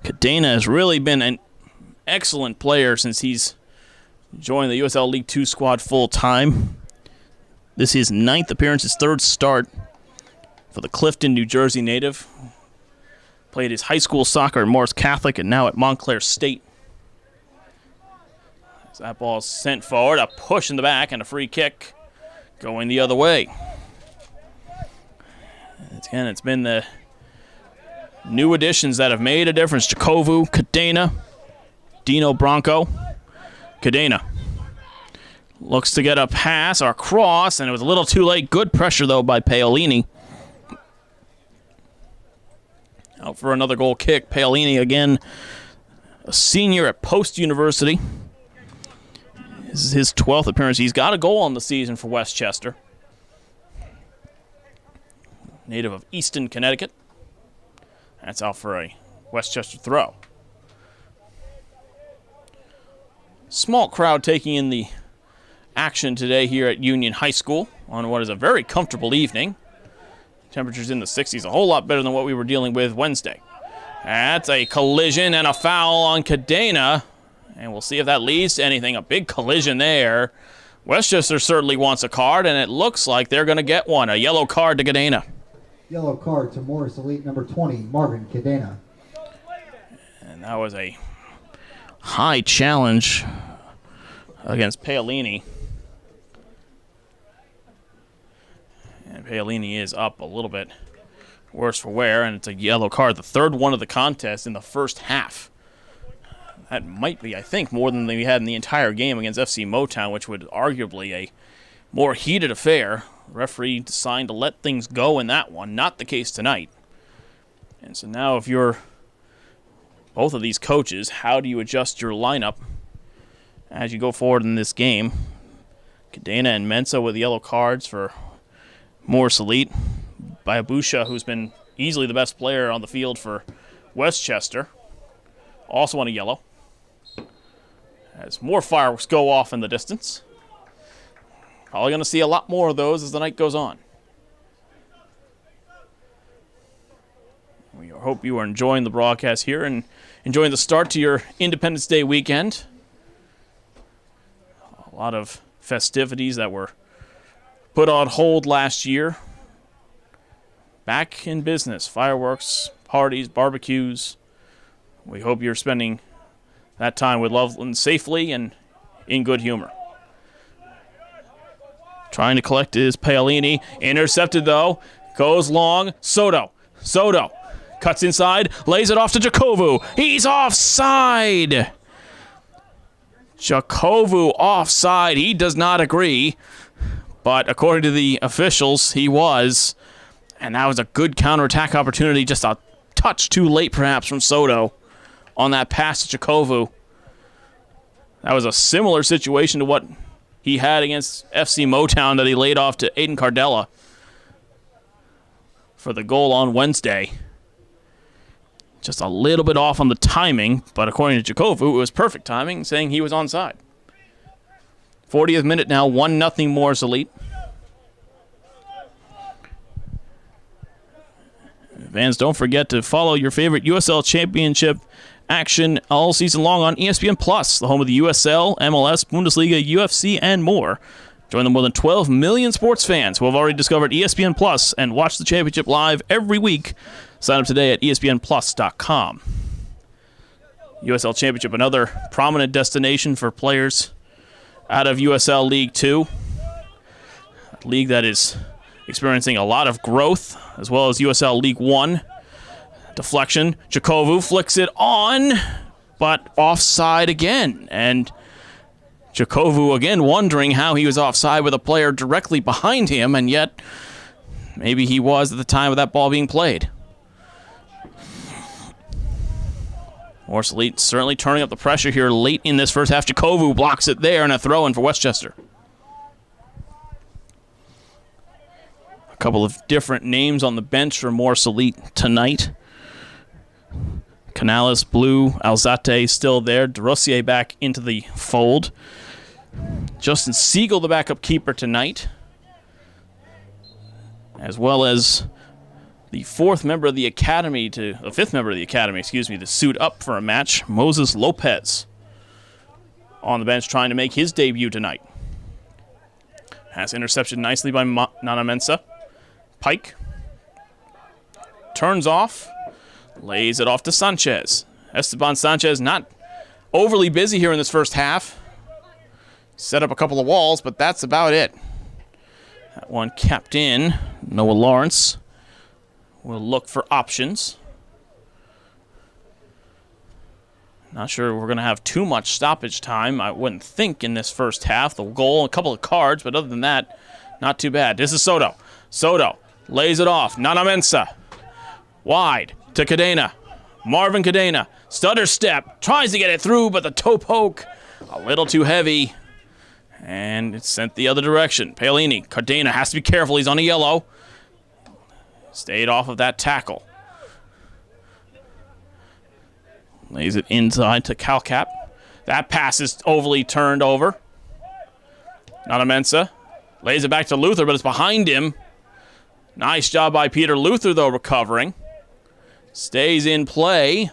Cadena has really been an excellent player since he's joined the USL League 2 squad full time. This is his 9th appearance, his 3rd start for the Clifton, New Jersey native. Played his high school soccer at Morris Catholic and now at Montclair State. As that ball is sent forward, a push in the back and a free kick going the other way. Again, it's been the new additions that have made a difference. Jacovu, Cadena, Dino Branco. Cadena looks to get a pass or cross, and it was a little too late. Good pressure, though, by Paolini. Out for another goal kick. Paolini, again, a senior at Post University. This is his 12th appearance. He's got a goal on the season for Westchester. Native of Easton, Connecticut. That's out for a Westchester throw. Small crowd taking in the action today here at Union High School on what is a very comfortable evening. Temperatures in the 60s, a whole lot better than what we were dealing with Wednesday. That's a collision and a foul on Cadena, and we'll see if that leads to anything. A big collision there. Westchester certainly wants a card, and it looks like they're going to get one. A yellow card to Cadena. Yellow card to Morris Elite number 20, Marvin Cadena. And that was a high challenge against Paolini. And Paolini is up a little bit worse for wear, and it's a yellow card. The 3rd one of the contest in the first half. That might be, I think, more than we had in the entire game against FC Motown, which would arguably a more heated affair. The referee decided to let things go in that one. Not the case tonight. And so now if you're both of these coaches, how do you adjust your lineup as you go forward in this game? Cadena and Mensa with yellow cards for Morris Elite. by Abusha, who's been easily the best player on the field for Westchester. Also on a yellow. As more fireworks go off in the distance. Probably going to see a lot more of those as the night goes on. We hope you are enjoying the broadcast here and enjoying the start to your Independence Day weekend. A lot of festivities that were put on hold last year. Back in business. Fireworks, parties, barbecues. We hope you're spending that time with loved ones safely and in good humor. Trying to collect is Paolini. Intercepted, though. Goes long. Soto. Cuts inside. Lays it off to Jakovu. He's offside. Jakovu offside. He does not agree. But according to the officials, he was. And that was a good counterattack opportunity. Just a touch too late, perhaps, from Soto on that pass to Jakovu. That was a similar situation to what he had against FC Motown that he laid off to Aiden Cardella for the goal on Wednesday. Just a little bit off on the timing, but according to Jakovu, it was perfect timing, saying he was onside. 40th minute now, 1-0 Morris Elite. Fans, don't forget to follow your favorite USL Championship action all season long on ESPN Plus, the home of the USL, MLS, Bundesliga, UFC, and more. Join the more than 12 million sports fans who have already discovered ESPN Plus and watch the championship live every week. Sign up today at espnplus.com. USL Championship, another prominent destination for players out of USL League 2. A league that is experiencing a lot of growth, as well as USL League 1. Deflection. Jakovu flicks it on, but offside again. And Jakovu again wondering how he was offside with a player directly behind him, and yet maybe he was at the time of that ball being played. Morris Elite certainly turning up the pressure here late in this first half. Jakovu blocks it there, and a throw-in for Westchester. A couple of different names on the bench for Morris Elite tonight. Canales, Blue, Alzate still there. DeRossier back into the fold. Justin Siegel, the backup keeper tonight. As well as the fifth member of the academy to suit up for a match. Moses Lopez on the bench trying to make his debut tonight. Has intercepted nicely by Nana Mensah. Pike turns off. Lays it off to Sanchez. Esteban Sanchez not overly busy here in this first half. Set up a couple of walls, but that's about it. That one kept in. Noah Lawrence will look for options. Not sure we're going to have too much stoppage time, I wouldn't think, in this first half. The goal, a couple of cards, but other than that, not too bad. This is Soto. Soto lays it off. Nana Mensah. Wide to Cadena. Marvin Cadena. Stutter step. Tries to get it through, but the toe poke a little too heavy. And it's sent the other direction. Paolini. Cadena has to be careful. He's on a yellow. Stayed off of that tackle. Lays it inside to Calcap. That pass is overly turned over. Nana Mensah. Lays it back to Luther, but it's behind him. Nice job by Peter Luther, though, recovering. Stays in play.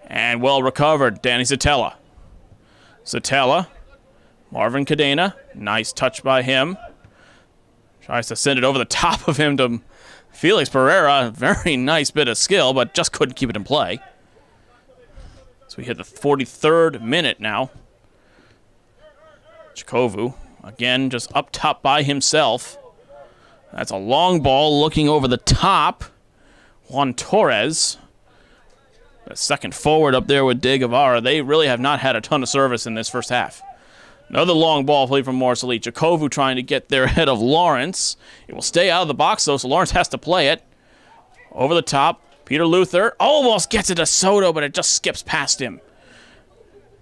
And well recovered, Danny Satella. Satella. Marvin Cadena. Nice touch by him. Tries to send it over the top of him to Felix Pereira. Very nice bit of skill, but just couldn't keep it in play. So we hit the 43rd minute now. Jakovu, again, just up top by himself. That's a long ball looking over the top. Juan Torres, the second forward up there with De Guevara. They really have not had a ton of service in this first half. Another long ball played from Morris Elite. Jakovu trying to get there ahead of Lawrence. It will stay out of the box, though, so Lawrence has to play it. Over the top, Peter Luther almost gets it to Soto, but it just skips past him.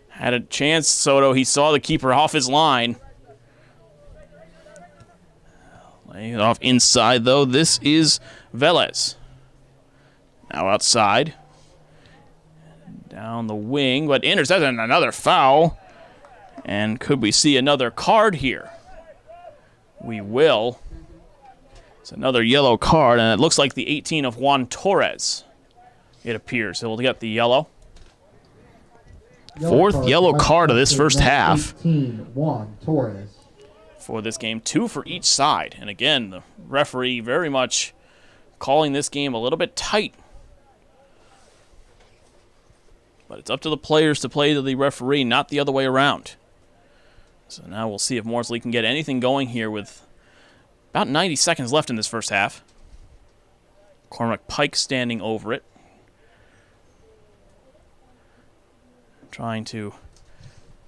Had a chance, Soto. He saw the keeper off his line. Playing it off inside, though. This is Velez. Now outside. Down the wing, but intercepted, another foul. And could we see another card here? We will. It's another yellow card, and it looks like the 18 of Juan Torres, it appears. He'll get the yellow. Fourth yellow card of this first half. 18, Juan Torres. For this game, 2 for each side. And again, the referee very much calling this game a little bit tight. But it's up to the players to play to the referee, not the other way around. So now we'll see if Morsley can get anything going here with about 90 seconds left in this first half. Cormac Pike standing over it. Trying to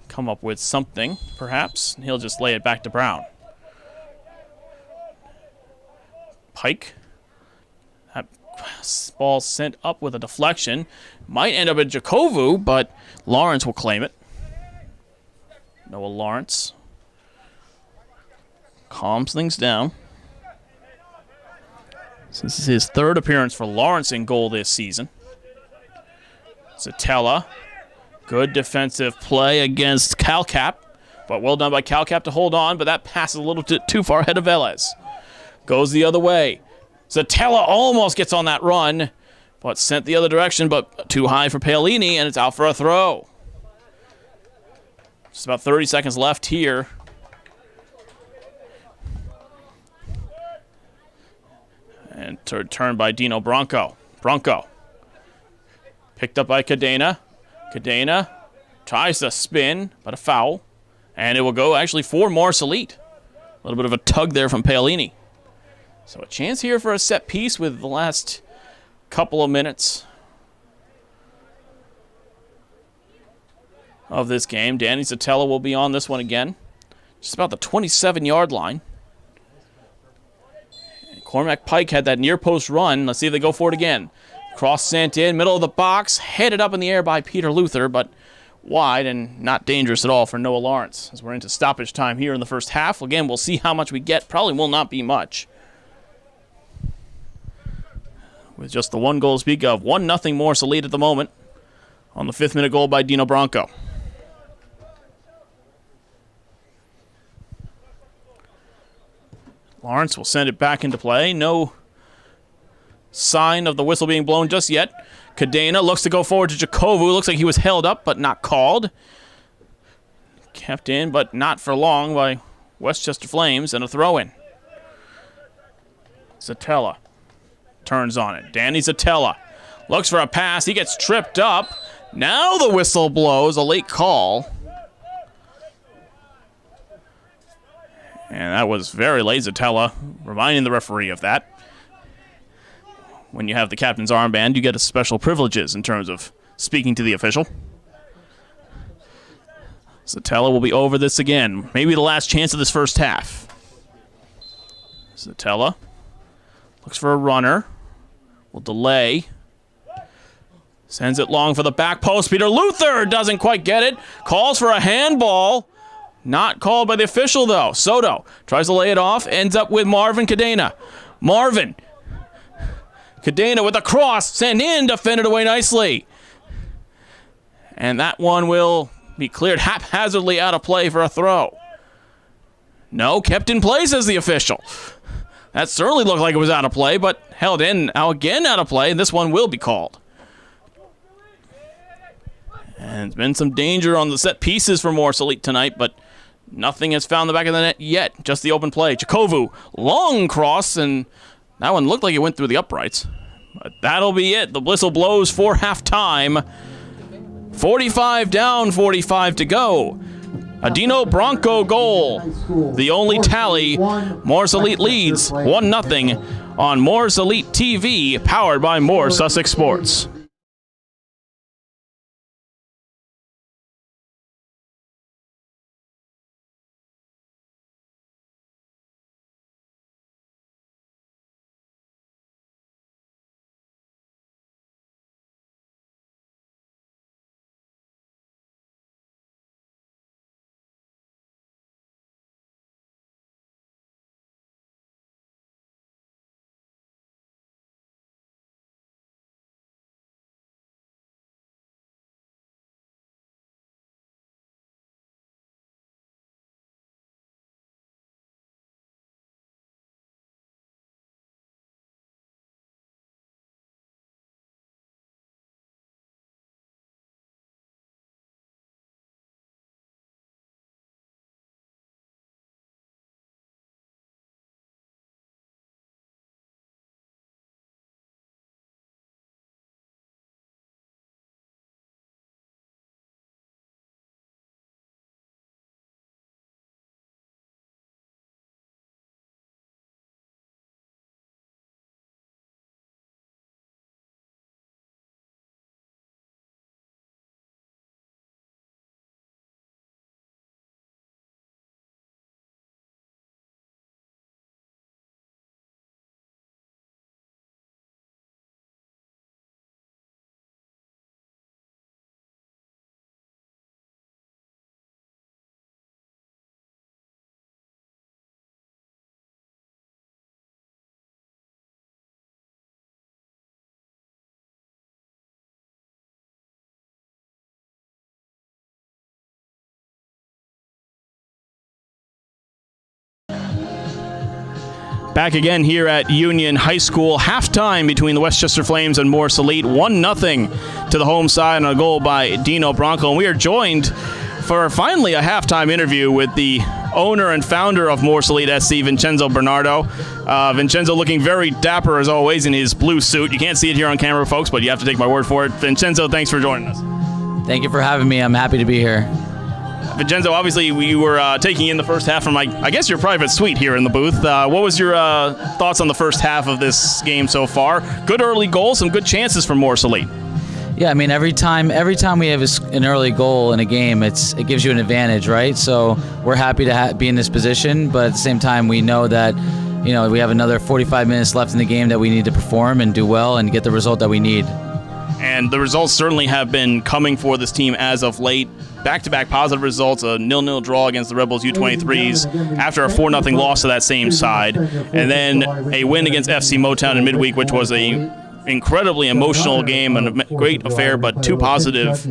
come up with something, perhaps. He'll just lay it back to Brown. Pike. That ball sent up with a deflection. Might end up at Jakovu, but Lawrence will claim it. Noah Lawrence calms things down. This is his third appearance for Lawrence in goal this season. Zatella. Good defensive play against Calcap, but well done by Calcap to hold on, but that pass is a little bit too far ahead of Velez. Goes the other way. Zatella almost gets on that run, but sent the other direction, but too high for Paolini, and it's out for a throw. Just about 30 seconds left here. And turned by Dino Bronco. Bronco. Picked up by Cadena. Cadena tries to spin, but a foul. And it will go actually for Marcelit. A little bit of a tug there from Paolini. So a chance here for a set piece with the last couple of minutes of this game. Danny Zatella will be on this one again. Just about the 27-yard line. And Cormac Pike had that near post run. Let's see if they go for it again. Cross sent in, middle of the box, headed up in the air by Peter Luther, but wide and not dangerous at all for Noah Lawrence. As we're into stoppage time here in the first half. Again, we'll see how much we get. Probably will not be much. With just the one goal to speak of. 1-0 Morse lead at the moment on the 5th minute goal by Dino Bronco. Lawrence will send it back into play. No sign of the whistle being blown just yet. Cadena looks to go forward to Jakovu. Looks like he was held up, but not called. Kept in, but not for long by Westchester Flames, and a throw-in. Zatella turns on it. Danny Zatella looks for a pass. He gets tripped up. Now the whistle blows. A late call. And that was very late. Zatella reminding the referee of that. When you have the captain's armband, you get special privileges in terms of speaking to the official. Zatella will be over this again. Maybe the last chance of this first half. Zatella looks for a runner. Will delay. Sends it long for the back post. Peter Luther doesn't quite get it. Calls for a handball. Not called by the official, though. Soto tries to lay it off. Ends up with Marvin Cadena. Marvin. Cadena with a cross. Sent in. Defended away nicely. And that one will be cleared haphazardly out of play for a throw. No, kept in play, says the official. That certainly looked like it was out of play, but held in now again out of play, and this one will be called. And there's been some danger on the set pieces for Morse Elite tonight, but nothing has found the back of the net yet. Just the open play. Jakovu, long cross, and that one looked like it went through the uprights. But that'll be it. The whistle blows for halftime. 45 down, 45 to go. A Dino Bronco goal. The only tally. Morse Elite leads 1-0 on Morse Elite TV, powered by More Sussex Sports. Back again here at Union High School. Halftime between the Westchester Flames and Morris Elite. 1-0 to the home side on a goal by Dino Bronco. And we are joined for finally a halftime interview with the owner and founder of Morris Elite SC, Vincenzo Bernardo. Vincenzo looking very dapper as always in his blue suit. You can't see it here on camera, folks, but you have to take my word for it. Vincenzo, thanks for joining us. Thank you for having me. I'm happy to be here. Vincenzo, obviously we were taking in the first half from, I guess, your private suite here in the booth. What was your thoughts on the first half of this game so far? Good early goal, some good chances for Morris Elite. Yeah, I mean, every time we have an early goal in a game, it gives you an advantage, right? So we're happy to be in this position, but at the same time, we know that we have another 45 minutes left in the game that we need to perform and do well and get the result that we need. And the results certainly have been coming for this team as of late. Back-to-back positive results, a 0-0 draw against the Rebels U23s after a 4-0 loss to that same side, and then a win against FC Motown in midweek, which was a incredibly emotional game and a great affair, but two positive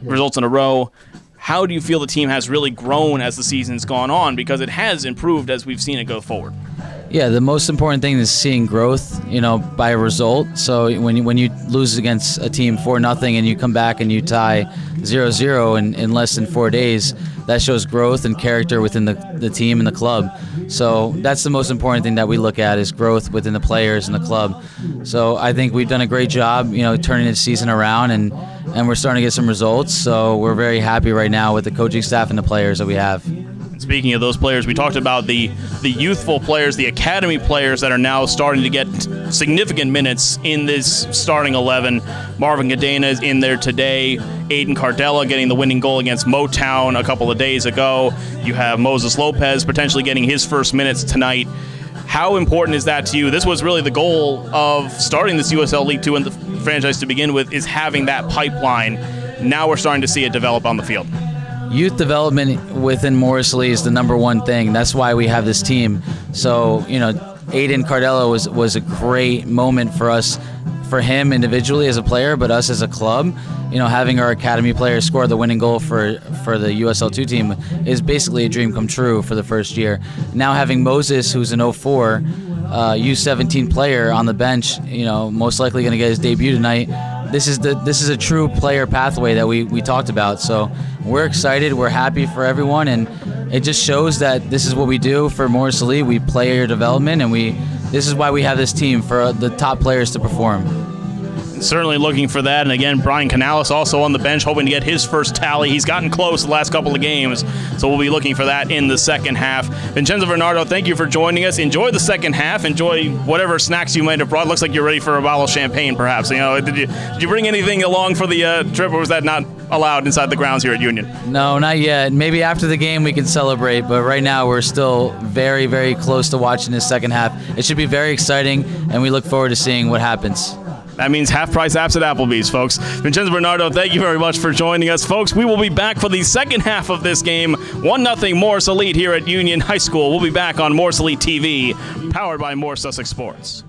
results in a row. How do you feel the team has really grown as the season's gone on? Because it has improved as we've seen it go forward. Yeah, the most important thing is seeing growth, by a result. So when you lose against a team 4-0 and you come back and you tie 0-0 in less than 4 days, that shows growth and character within the team and the club. So that's the most important thing that we look at is growth within the players and the club. So I think we've done a great job, turning the season around and we're starting to get some results. So we're very happy right now with the coaching staff and the players that we have. Speaking of those players, we talked about the youthful players, the academy players that are now starting to get significant minutes in this starting 11. Marvin Cadena is in there today. Aiden Cardella getting the winning goal against Motown a couple of days ago. You have Moses Lopez potentially getting his first minutes tonight. How important is that to you? This was really the goal of starting this USL League 2 and the franchise to begin with, is having that pipeline. Now we're starting to see it develop on the field. Youth development within Morris Elite is the number one thing. That's why we have this team. So, Aiden Cardella was a great moment for us, for him individually as a player, but us as a club. Having our academy players score the winning goal for the USL2 team is basically a dream come true for the first year. Now having Moses, who's an 04 U17 player on the bench, most likely going to get his debut tonight. This is a true player pathway that we talked about. So we're excited, we're happy for everyone, and it just shows that this is what we do for Morris Elite. We player development, and this is why we have this team, for the top players to perform. Certainly looking for that. And again, Brian Canales also on the bench, hoping to get his first tally. He's gotten close the last couple of games, so we'll be looking for that in the second half. Vincenzo Bernardo, thank you for joining us. Enjoy the second half. Enjoy whatever snacks you might have brought. Looks like you're ready for a bottle of champagne, perhaps. Did you bring anything along for the trip, or was that not allowed inside the grounds here at Union? No, not yet. Maybe after the game we can celebrate, but right now we're still very, very close to watching this second half. It should be very exciting, and we look forward to seeing what happens. That means half-price apps at Applebee's, folks. Vincenzo Bernardo, thank you very much for joining us. Folks, we will be back for the second half of this game. 1-0 Morris Elite here at Union High School. We'll be back on Morris Elite TV, powered by More Sussex Sports.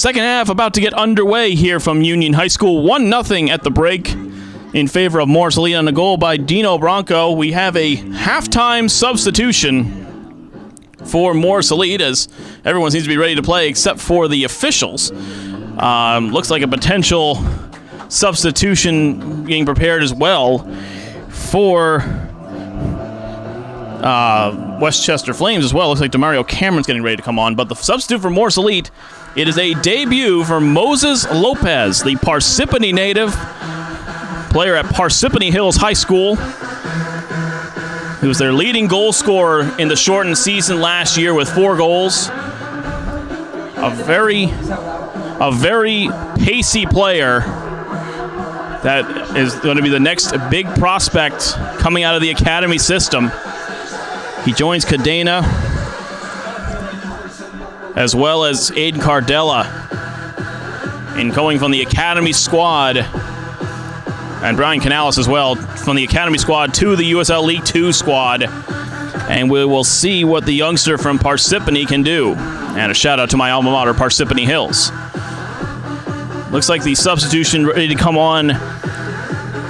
Second half about to get underway here from Union High School. 1-0 at the break in favor of Morris Elite on a goal by Dino Bronco. We have a halftime substitution for Morris Elite as everyone seems to be ready to play except for the officials. Looks like a potential substitution being prepared as well for Westchester Flames as well. Looks like Demario Cameron's getting ready to come on. But the substitute for Morris Elite, it is a debut for Moses Lopez, the Parsippany native, player at Parsippany Hills High School. He was their leading goal scorer in the shortened season last year with 4 goals. A very pacey player that is going to be the next big prospect coming out of the academy system. He joins Cadena as well as Aiden Cardella in going from the academy squad, and Brian Canales as well, from the academy squad to the USL2 squad. And we will see what the youngster from Parsippany can do. And a shout out to my alma mater, Parsippany Hills. Looks like the substitution ready to come on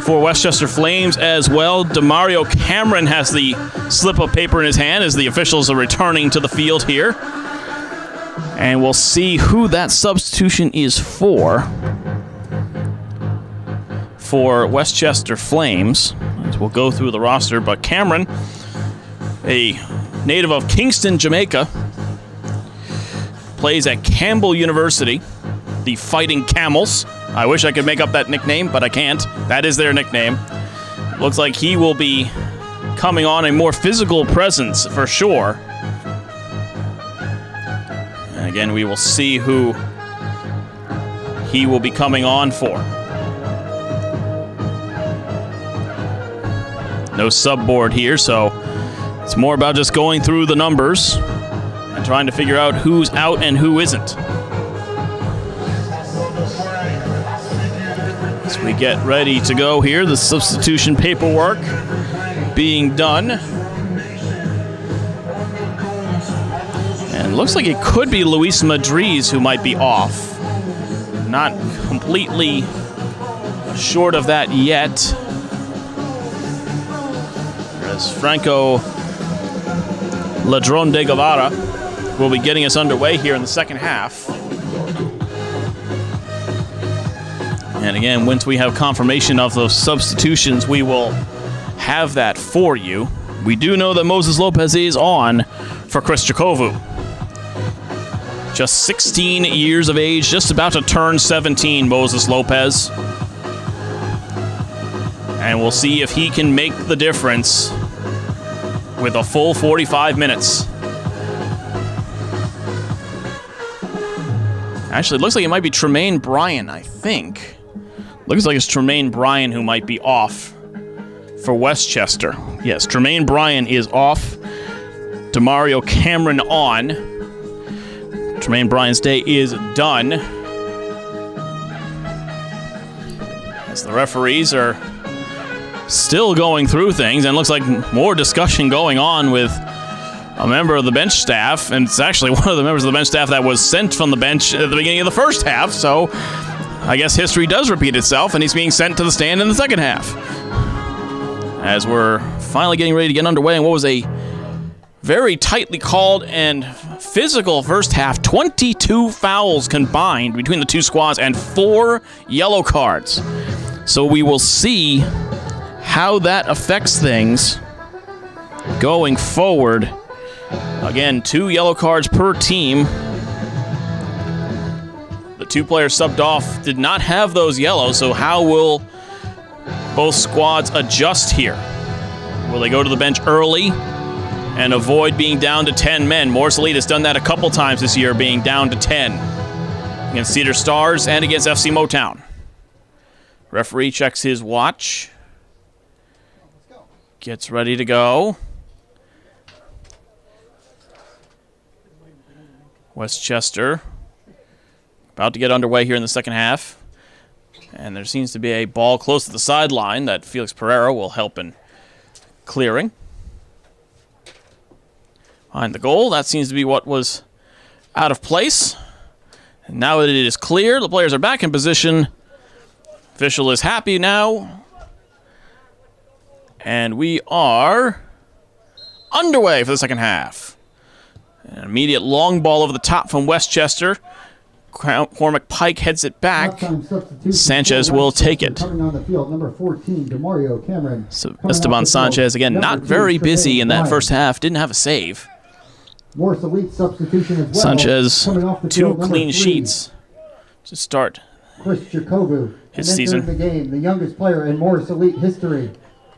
for Westchester Flames as well. Demario Cameron has the slip of paper in his hand as the officials are returning to the field here. And we'll see who that substitution is for Westchester Flames, as we'll go through the roster. But Cameron, a native of Kingston, Jamaica, plays at Campbell University, the Fighting Camels. I wish I could make up that nickname, but I can't. That is their nickname. Looks like he will be coming on a more physical presence for sure. And again, we will see who he will be coming on for. No subboard here, so it's more about just going through the numbers and trying to figure out who's out and who isn't. As we get ready to go here, the substitution paperwork being done. And it looks like it could be Luis Madriz who might be off. Not completely short of that yet. As Franco Ladron de Guevara will be getting us underway here in the second half. And again, once we have confirmation of those substitutions, we will have that for you. We do know that Moses Lopez is on for Chris Jakovu. Just 16 years of age, just about to turn 17, Moses Lopez. And we'll see if he can make the difference with a full 45 minutes. Actually, it looks like it might be Tremaine Bryan, I think. Looks like it's Tremaine Bryan who might be off for Westchester. Yes, Tremaine Bryan is off. Demario Cameron on. Tremaine Bryan's day is done. As the referees are still going through things, and looks like more discussion going on with a member of the bench staff, and it's actually one of the members of the bench staff that was sent from the bench at the beginning of the first half, so I guess history does repeat itself, and he's being sent to the stand in the second half. As we're finally getting ready to get underway in what was a very tightly called and physical first half, 22 fouls combined between the two squads and 4 yellow cards. So we will see how that affects things going forward. Again, 2 yellow cards per team. The 2 players subbed off did not have those yellows, so how will both squads adjust here? Will they go to the bench early and avoid being down to 10 men? Morris Elite has done that a couple times this year, being down to 10 against Cedar Stars and against FC Motown. Referee checks his watch. Gets ready to go. Westchester about to get underway here in the second half. And there seems to be a ball close to the sideline that Felix Pereira will help in clearing. Behind the goal, that seems to be what was out of place. Now that it is clear, the players are back in position. Official is happy now. And we are underway for the second half. An immediate long ball over the top from Westchester. Cormac Pike heads it back. Sanchez will take it. Coming on the field, number 14, DeMario Cameron. So Esteban Sanchez, again, not very busy in that first half. Didn't have a save. Morris Elite substitution as well. Sanchez, Coming off the 2 field, number clean 3, sheets to start Chris Jacobu. his And season. entering the game, the youngest player in Morris Elite history.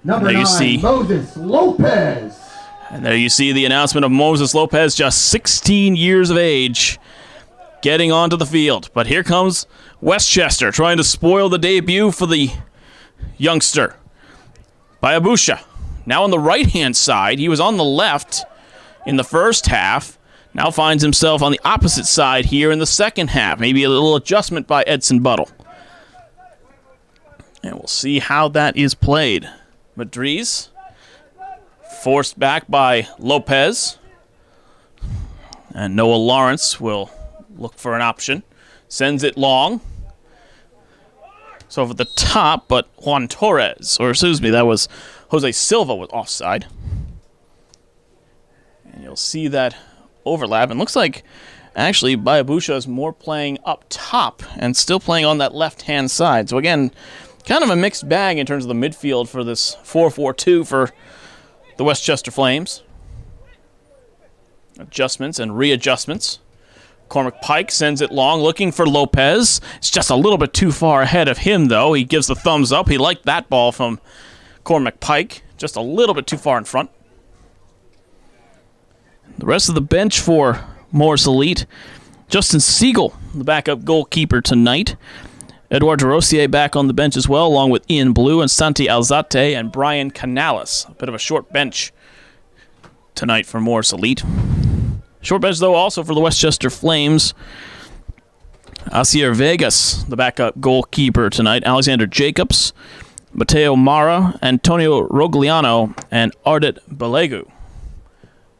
Number There you 9, see. Moses Lopez. And there you see the announcement of Moses Lopez, just 16 years of age, getting onto the field. But here comes Westchester trying to spoil the debut for the youngster. Bayabusha, now on the right-hand side. He was on the left in the first half. Now finds himself on the opposite side here in the second half. Maybe a little adjustment by Edson Buttle. And we'll see how that is played. Madriz forced back by Lopez. And Noah Lawrence will look for an option. Sends it long. It's over the top, but Juan Torres, or excuse me, that was Jose Silva was offside. And you'll see that overlap. And looks like actually Bayabusha is more playing up top and still playing on that left-hand side. So again, kind of a mixed bag in terms of the midfield for this 4-4-2 for the Westchester Flames. Adjustments and readjustments. Cormac Pike sends it long, looking for Lopez. It's just a little bit too far ahead of him, though. He gives the thumbs up. He liked that ball from Cormac Pike. Just a little bit too far in front. The rest of the bench for Morris Elite. Justin Siegel, the backup goalkeeper tonight. Edouard Rossier back on the bench as well, along with Ian Blue and Santi Alzate and Brian Canales. A bit of a short bench tonight for Morris Elite. Short bench, though, also for the Westchester Flames. Asier Vegas, the backup goalkeeper tonight. Alexander Jacobs, Mateo Mara, Antonio Rogliano, and Ardet Balegu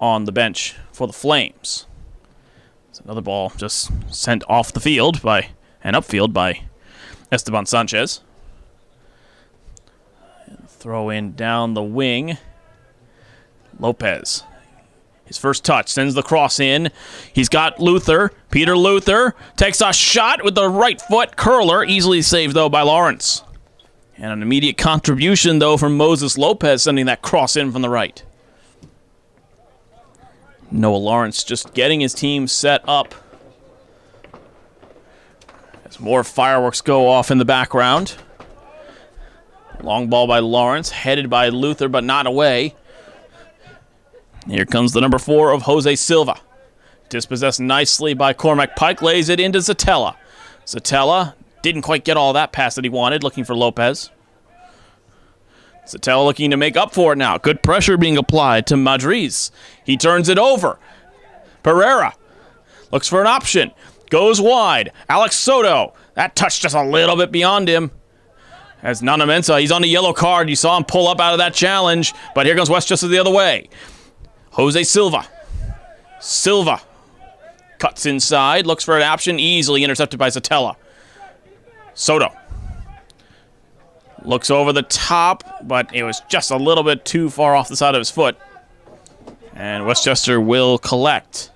on the bench for the Flames. It's another ball just sent off the field and upfield by Esteban Sanchez. And throw in down the wing. Lopez. His first touch, sends the cross in. He's got Luther. Peter Luther takes a shot with the right foot curler. Easily saved, though, by Lawrence. And an immediate contribution, though, from Moses Lopez, sending that cross in from the right. Noah Lawrence just getting his team set up. As more fireworks go off in the background. Long ball by Lawrence, headed by Luther, but not away. Here comes the number 4 of Jose Silva. Dispossessed nicely by Cormac Pike, lays it into Zatella. Zatella didn't quite get all that pass that he wanted, looking for Lopez. Zatella looking to make up for it now. Good pressure being applied to Madriz. He turns it over. Pereira looks for an option. Goes wide. Alex Soto. That touch just a little bit beyond him. As Nana Mensah, he's on the yellow card. You saw him pull up out of that challenge. But here comes Westchester the other way. Jose Silva. Silva cuts inside, looks for an option, easily intercepted by Zatella. Soto looks over the top, but it was just a little bit too far off the side of his foot. And Westchester will collect.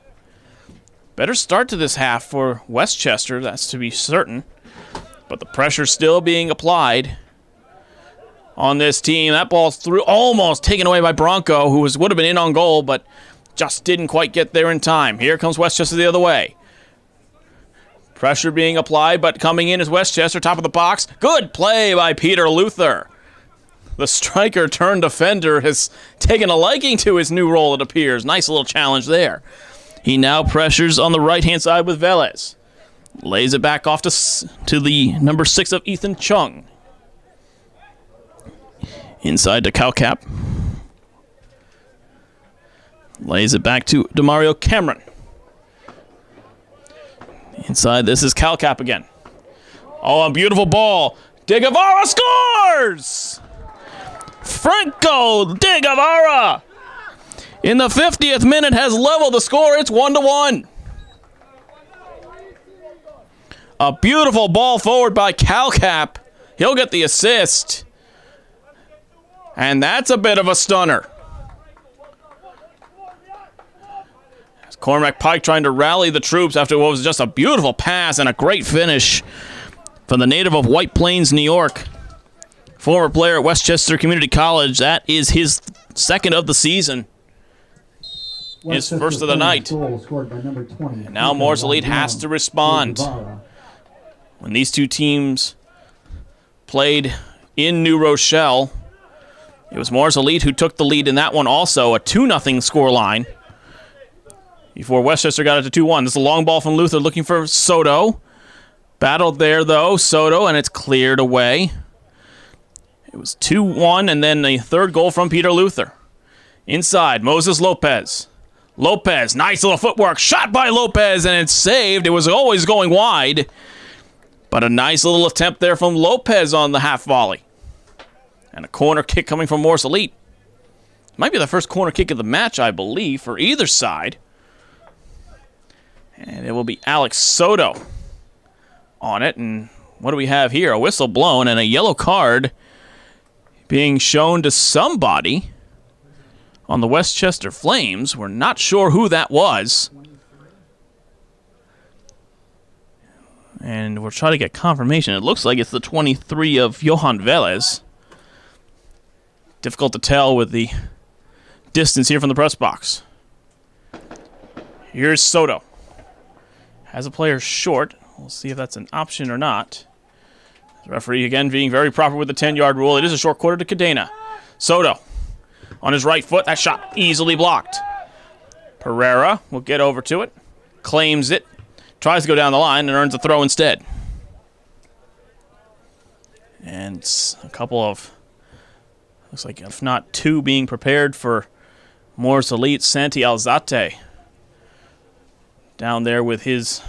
Better start to this half for Westchester, that's to be certain. But the pressure still being applied on this team. That ball's through, almost taken away by Bronco, who would have been in on goal, but just didn't quite get there in time. Here comes Westchester the other way. Pressure being applied, but coming in is Westchester, top of the box. Good play by Peter Luther. The striker turned defender has taken a liking to his new role, it appears. Nice little challenge there. He now pressures on the right-hand side with Velez. Lays it back off to the number 6 of Ethan Chung. Inside to Calcap. Lays it back to DeMario Cameron. Inside, this is Calcap again. Oh, a beautiful ball. De Guevara scores! Franco De Guevara in the 50th minute has leveled the score. It's 1-1. A beautiful ball forward by Calcap. He'll get the assist. And that's a bit of a stunner. Cormac Pike trying to rally the troops after what was just a beautiful pass and a great finish from the native of White Plains, New York. Former player at Westchester Community College. That is his second of the season. His first of the night. And now Morris Elite has to respond. When these two teams played in New Rochelle, it was Morris Elite who took the lead in that one also, a 2-0 score line. Before Westchester got it to 2-1. This is a long ball from Luther looking for Soto. Battled there, though, Soto, and it's cleared away. It was 2-1, and then the third goal from Peter Luther. Inside, Moses Lopez. Lopez, nice little footwork. Shot by Lopez, and it's saved. It was always going wide. But a nice little attempt there from Lopez on the half volley. And a corner kick coming from Morris Elite. Might be the first corner kick of the match, I believe, for either side. And it will be Alex Soto on it. And what do we have here? A whistle blown and a yellow card being shown to somebody on the Westchester Flames. We're not sure who that was. And we're trying to get confirmation. It looks like it's the 23 of Johan Velez. Difficult to tell with the distance here from the press box. Here's Soto. Has a player short. We'll see if that's an option or not. The referee, again, being very proper with the 10-yard rule. It is a short quarter to Cadena. Soto on his right foot. That shot easily blocked. Pereira will get over to it. Claims it. Tries to go down the line and earns a throw instead. And a couple of, looks like if not two, being prepared for Morris Elite. Santi Alzate down there with his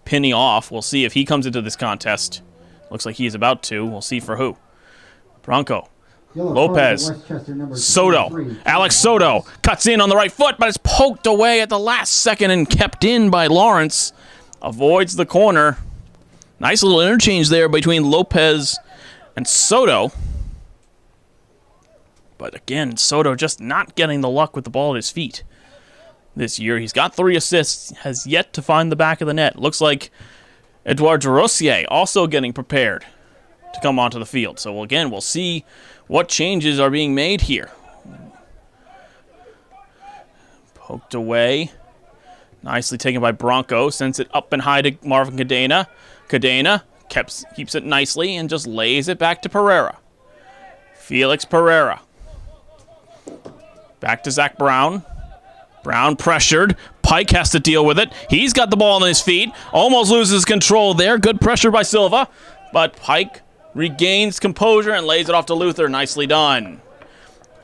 penny off. We'll see if he comes into this contest. Looks like he's about to. We'll see for who. Bronco. Lopez. Soto. Alex Soto cuts in on the right foot, but it's poked away at the last second and kept in by Lawrence. Avoids the corner. Nice little interchange there between Lopez and Soto. But again, Soto just not getting the luck with the ball at his feet this year. He's got 3 assists, has yet to find the back of the net. Looks like Edouard Rossier also getting prepared to come onto the field. So again, we'll see what changes are being made here. Poked away. Nicely taken by Bronco. Sends it up and high to Marvin Cadena. Cadena keeps it nicely and just lays it back to Pereira. Felix Pereira. Back to Zach Brown. Brown pressured. Pike has to deal with it. He's got the ball on his feet. Almost loses control there. Good pressure by Silva. But Pike regains composure and lays it off to Luther. Nicely done.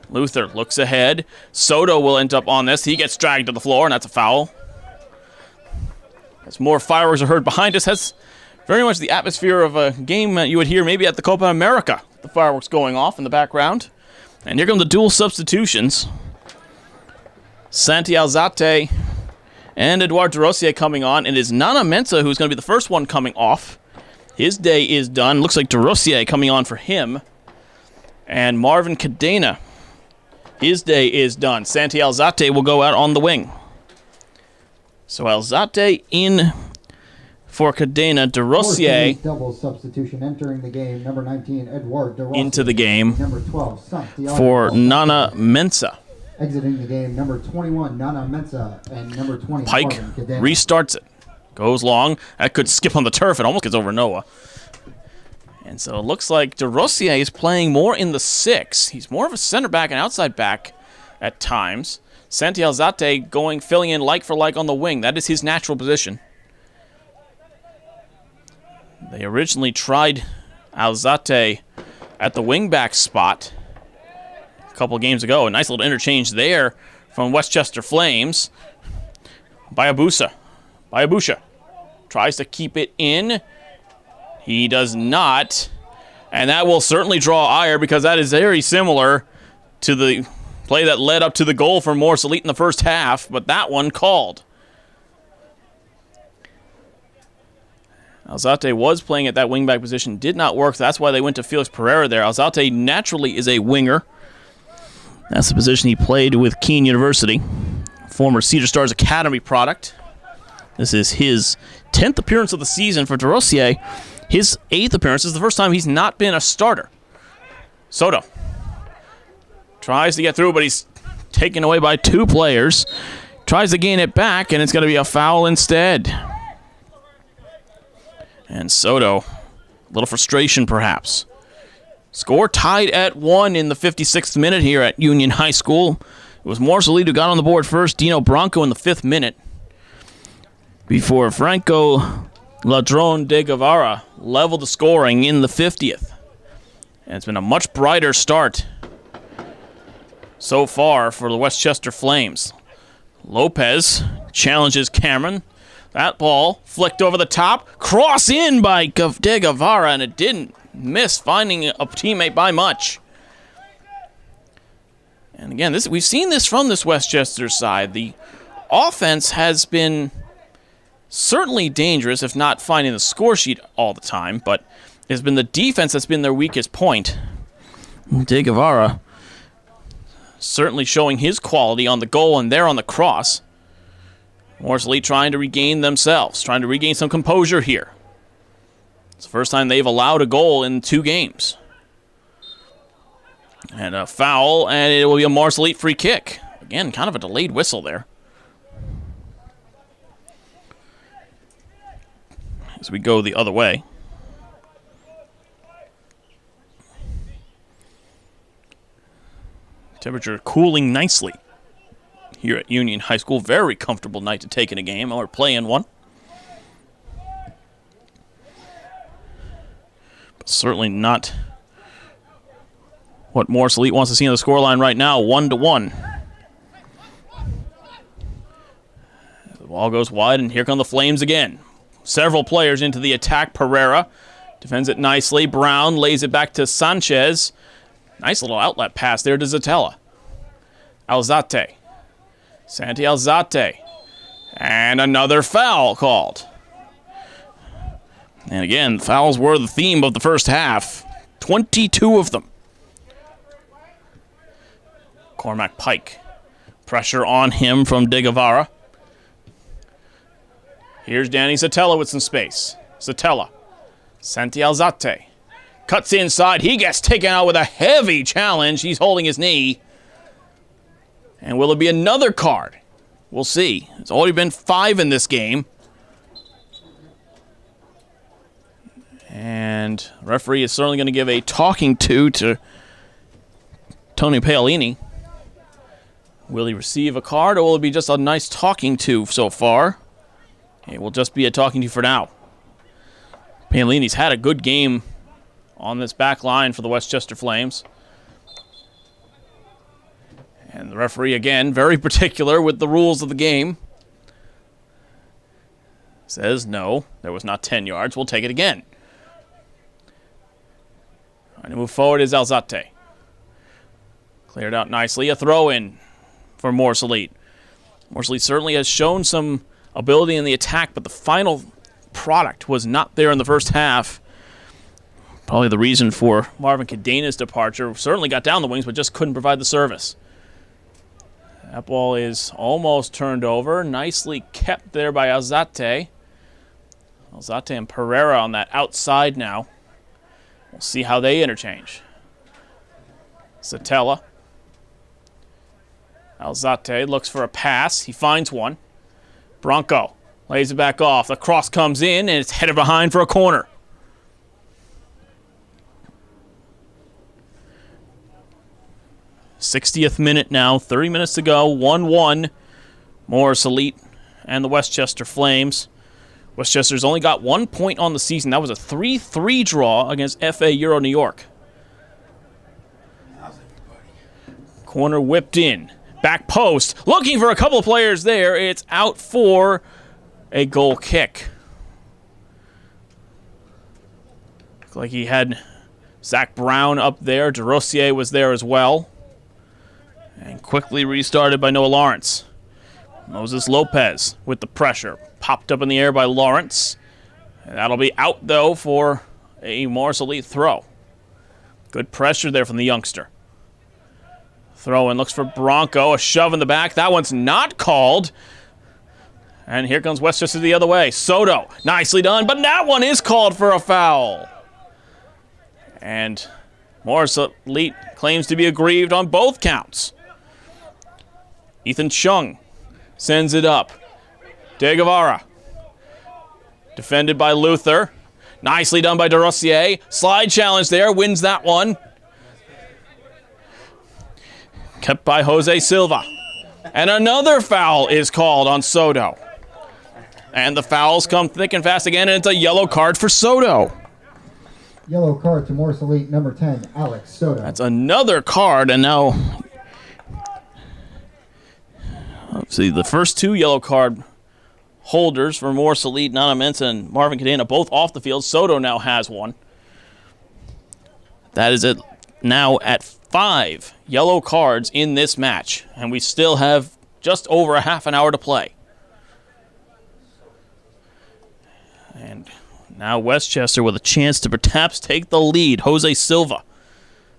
Luther looks ahead. Soto will end up on this. He gets dragged to the floor, and that's a foul. As more fireworks are heard behind us, has very much the atmosphere of a game that you would hear maybe at the Copa America. The fireworks going off in the background. And here come the dual substitutions. Santi Alzate and Edouard Rossier coming on. It is Nana Mensah who's going to be the first one coming off. His day is done. Looks like Rossier coming on for him. And Marvin Cadena, his day is done. Santi Alzate will go out on the wing. So Alzate in for Cadena. DeRossier double substitution entering the game. Number 19, Edouard DeRossier. Into the game. Number 12, Santiago for Nana Mensah. Exiting the game, number 21, Nana Mensah, and number 20, Pike restarts it. Goes long. That could skip on the turf. It almost gets over Noah. And so it looks like DeRossier is playing more in the 6. He's more of a center back and outside back at times. Santi Alzate filling in like for like on the wing. That is his natural position. They originally tried Alzate at the wing-back spot a couple of games ago. A nice little interchange there from Westchester Flames. Bayabusha tries to keep it in. He does not. And that will certainly draw ire because that is very similar to the play that led up to the goal for Morris Elite in the first half, but that one called. Alzate was playing at that wingback position, did not work. So that's why they went to Felix Pereira there. Alzate naturally is a winger. That's the position he played with Keene University, former Cedar Stars Academy product. This is his 10th appearance of the season for DeRosier. His 8th appearance is the first time he's not been a starter. Soto tries to get through, but he's taken away by 2 players. Tries to gain it back, and it's going to be a foul instead. And Soto, a little frustration perhaps. Score tied at 1 in the 56th minute here at Union High School. It was Morsalito who got on the board first. Dino Bronco in the 5th minute. Before Franco Ladron de Guevara leveled the scoring in the 50th. And it's been a much brighter start so far for the Westchester Flames. Lopez challenges Cameron. That ball flicked over the top. Cross in by de Guevara, and it didn't miss, finding a teammate by much. And again, we've seen this from this Westchester side. The offense has been certainly dangerous, if not finding the score sheet all the time, but it's been the defense that's been their weakest point. De Guevara certainly showing his quality on the goal and there on the cross. Morsley trying to regain themselves, trying to regain some composure here. It's the first time they've allowed a goal in 2 games. And a foul, and it will be a Marcelite free kick. Again, kind of a delayed whistle there. As we go the other way. Temperature cooling nicely here at Union High School. Very comfortable night to take in a game or play in one. But certainly not what Morris Elite wants to see on the scoreline right now, 1-1. The ball goes wide, and here come the Flames again. Several players into the attack. Pereira defends it nicely. Brown lays it back to Sanchez. Nice little outlet pass there to Zatella. Alzate. Santi Alzate. And another foul called. And again, fouls were the theme of the first half. 22 of them. Cormac Pike. Pressure on him from De Guevara. Here's Danny Zatella with some space. Zatella. Santi Alzate. Cuts inside. He gets taken out with a heavy challenge. He's holding his knee. And will it be another card? We'll see. It's already been 5 in this game. And the referee is certainly going to give a talking to Tony Paolini. Will he receive a card, or will it be just a nice talking to so far? It will just be a talking to for now. Paolini's had a good game on this back line for the Westchester Flames. And the referee, again, very particular with the rules of the game. Says, no, there was not 10 yards. We'll take it again. Trying to move forward is Alzate. Cleared out nicely. A throw-in for Morse Elite. Morse Elite certainly has shown some ability in the attack, but the final product was not there in the first half. Probably the reason for Marvin Cadena's departure. Certainly got down the wings, but just couldn't provide the service. That ball is almost turned over. Nicely kept there by Alzate. Alzate and Pereira on that outside now. We'll see how they interchange. Zatella. Alzate looks for a pass. He finds one. Bronco lays it back off. The cross comes in, and it's headed behind for a corner. '60th minute now, 30 minutes to go, 1-1. Morris Elite and the Westchester Flames. Westchester's only got 1 point on the season. That was a 3-3 draw against FA Euro New York. Corner whipped in. Back post. Looking for a couple of players there. It's out for a goal kick. Looks like he had Zach Brown up there. DeRosier was there as well. And quickly restarted by Noah Lawrence. Moses Lopez with the pressure. Popped up in the air by Lawrence. That'll be out, though, for a Morris Elite throw. Good pressure there from the youngster. Throw in, looks for Bronco, a shove in the back. That one's not called. And here comes Westchester the other way. Soto, nicely done, but that one is called for a foul. And Morris Elite claims to be aggrieved on both counts. Ethan Chung sends it up. De Guevara. Defended by Luther. Nicely done by DeRossier. Slide challenge there, wins that one. Kept by Jose Silva. And another foul is called on Soto. And the fouls come thick and fast again, and it's a yellow card for Soto. Yellow card to Morris Elite, number 10, Alex Soto. That's another card, and now... Let's see, the first two yellow card holders for Morris Elite, Nana Mensah and Marvin Cadena, both off the field. Soto now has one. That is it now at 5 yellow cards in this match, and we still have just over a half an hour to play. And now Westchester with a chance to perhaps take the lead. Jose Silva,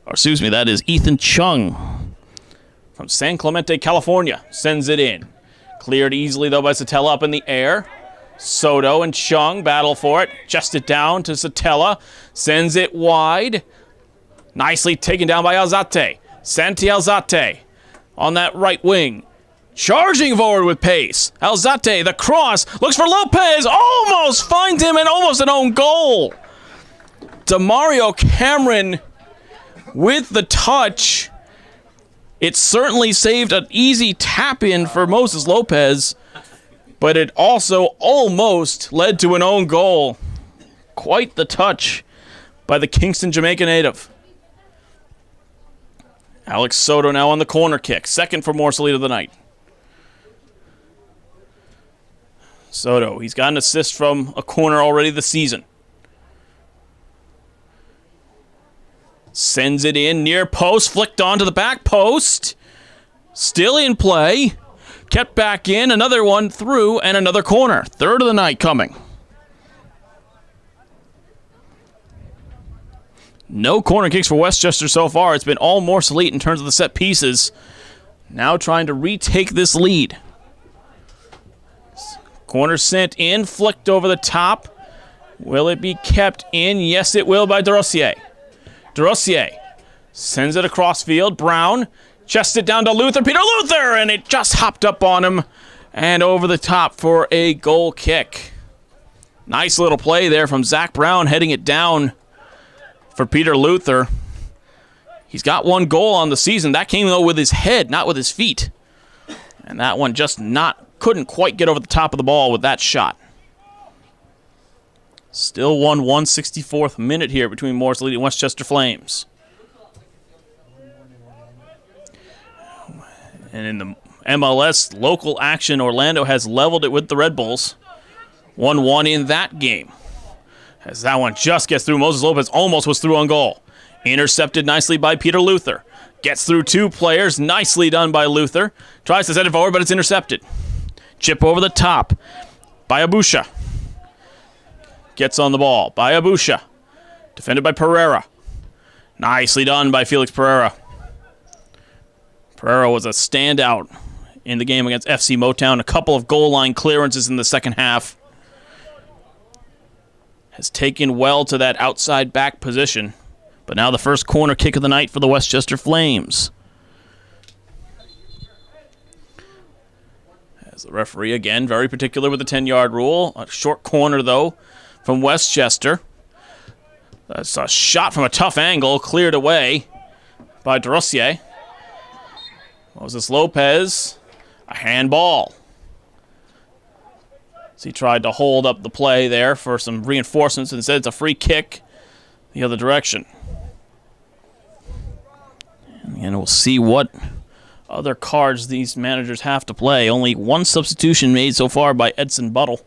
or excuse me, that is Ethan Chung from San Clemente, California, sends it in. Cleared easily, though, by Satella up in the air. Soto and Chung battle for it. Just it down to Satella. Sends it wide. Nicely taken down by Alzate. Santi Alzate on that right wing. Charging forward with pace. Alzate, the cross, looks for Lopez. Almost finds him and almost an own goal. Demario Cameron with the touch. It certainly saved an easy tap-in for Moses Lopez, but it also almost led to an own goal. Quite the touch by the Kingston, Jamaica native. Alex Soto now on the corner kick. Second for Morris Elite of the night. Soto, he's got an assist from a corner already this season. Sends it in, near post, flicked onto the back post. Still in play. Kept back in, another one through, and another corner. Third of the night coming. No corner kicks for Westchester so far. It's been all Morris Elite in terms of the set pieces. Now trying to retake this lead. Corner sent in, flicked over the top. Will it be kept in? Yes, it will by DeRossier. DeRossier sends it across field. Brown chests it down to Luther. Peter Luther! And it just hopped up on him and over the top for a goal kick. Nice little play there from Zach Brown heading it down for Peter Luther. He's got one goal on the season. That came, though, with his head, not with his feet. And that one just couldn't quite get over the top of the ball with that shot. Still 1-1, 64th minute here between Morris Elite and Westchester Flames. And in the MLS local action, Orlando has leveled it with the Red Bulls. 1-1 in that game. As that one just gets through, Moses Lopez almost was through on goal. Intercepted nicely by Peter Luther. Gets through two players, nicely done by Luther. Tries to set it forward, but it's intercepted. Chip over the top by Abusha. Gets on the ball by Abusha. Defended by Pereira. Nicely done by Felix Pereira. Pereira was a standout in the game against FC Motown. A couple of goal line clearances in the second half. Has taken well to that outside back position. But now the first corner kick of the night for the Westchester Flames. As the referee, again, very particular with the 10-yard rule. A short corner, though, from Westchester. That's a shot from a tough angle, cleared away by DeRossier. Moses Lopez, a handball. So he tried to hold up the play there for some reinforcements. Instead, it's a free kick the other direction. And we'll see what other cards these managers have to play. Only one substitution made so far by Edson Buttle.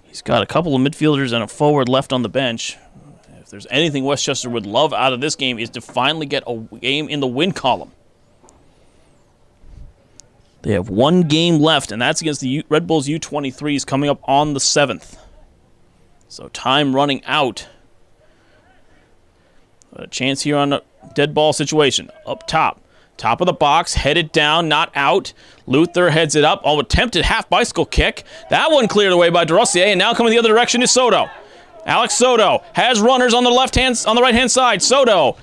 He's got a couple of midfielders and a forward left on the bench. If there's anything Westchester would love out of this game is to finally get a game in the win column. They have one game left, and that's against the Red Bulls U23s coming up on the 7th. So time running out. But a chance here on a dead ball situation. Up top. Top of the box, headed down, not out. Luther heads it up. Oh, attempted half bicycle kick. That one cleared away by DeRossier, and now coming the other direction is Soto. Alex Soto has runners on the right-hand side. Soto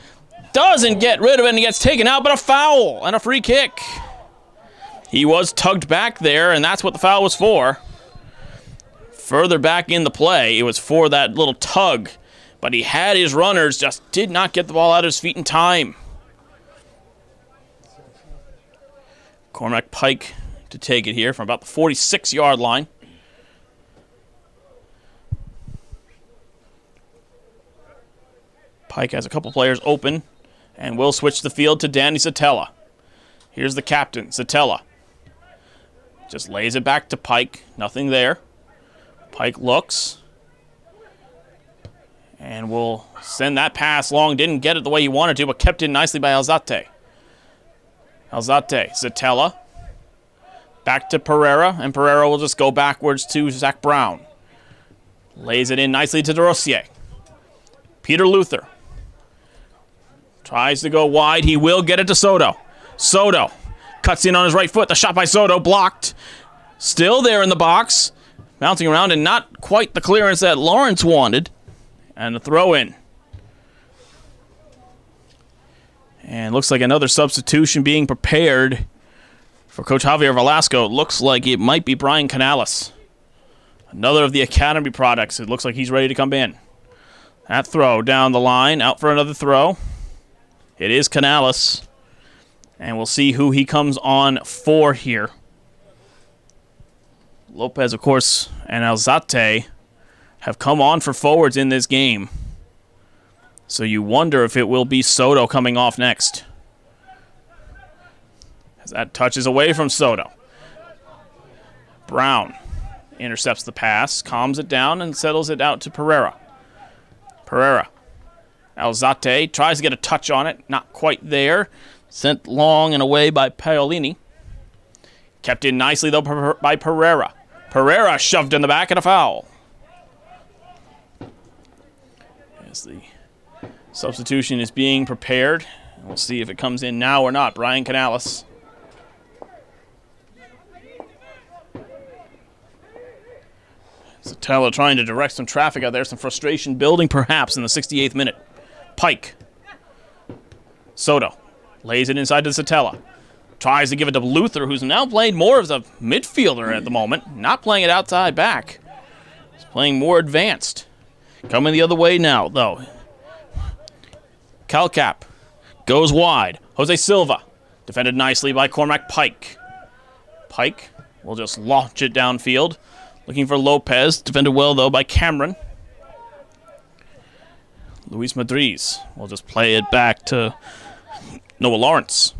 doesn't get rid of it and he gets taken out, but a foul and a free kick. He was tugged back there, and that's what the foul was for. Further back in the play, it was for that little tug, but he had his runners, just did not get the ball out of his feet in time. Cormac Pike to take it here from about the 46-yard line. Pike has a couple players open and will switch the field to Danny Satella. Here's the captain, Satella. Just lays it back to Pike. Nothing there. Pike looks and will send that pass long. Didn't get it the way he wanted to, but kept it nicely by Alzate. Satella. Back to Pereira, and Pereira will just go backwards to Zach Brown. Lays it in nicely to DeRossier. Peter Luther. Tries to go wide. He will get it to Soto. Soto cuts in on his right foot. The shot by Soto blocked. Still there in the box. Bouncing around and not quite the clearance that Lawrence wanted. And a throw in. And looks like another substitution being prepared for Coach Javier Velasco. It looks like it might be Brian Canales. Another of the academy products. It looks like he's ready to come in. That throw down the line. Out for another throw. It is Canales. And we'll see who he comes on for here. Lopez, of course, and Alzate have come on for forwards in this game. So you wonder if it will be Soto coming off next. As that touches away from Soto. Brown intercepts the pass, calms it down, and settles it out to Pereira. Alzate tries to get a touch on it. Not quite there. Sent long and away by Paolini. Kept in nicely, though, by Pereira. Pereira shoved in the back and a foul. As the substitution is being prepared. We'll see if it comes in now or not. Brian Canales. Satella trying to direct some traffic out there. Some frustration building perhaps in the 68th minute. Pike. Soto lays it inside to Satella. Tries to give it to Luther, who's now played more as a midfielder at the moment. Not playing it outside back. He's playing more advanced. Coming the other way now, though. Calcap goes wide. Jose Silva defended nicely by Cormac Pike. Pike will just launch it downfield. Looking for Lopez. Defended well, though, by Cameron. Luis Madriz will just play it back to Noah Lawrence.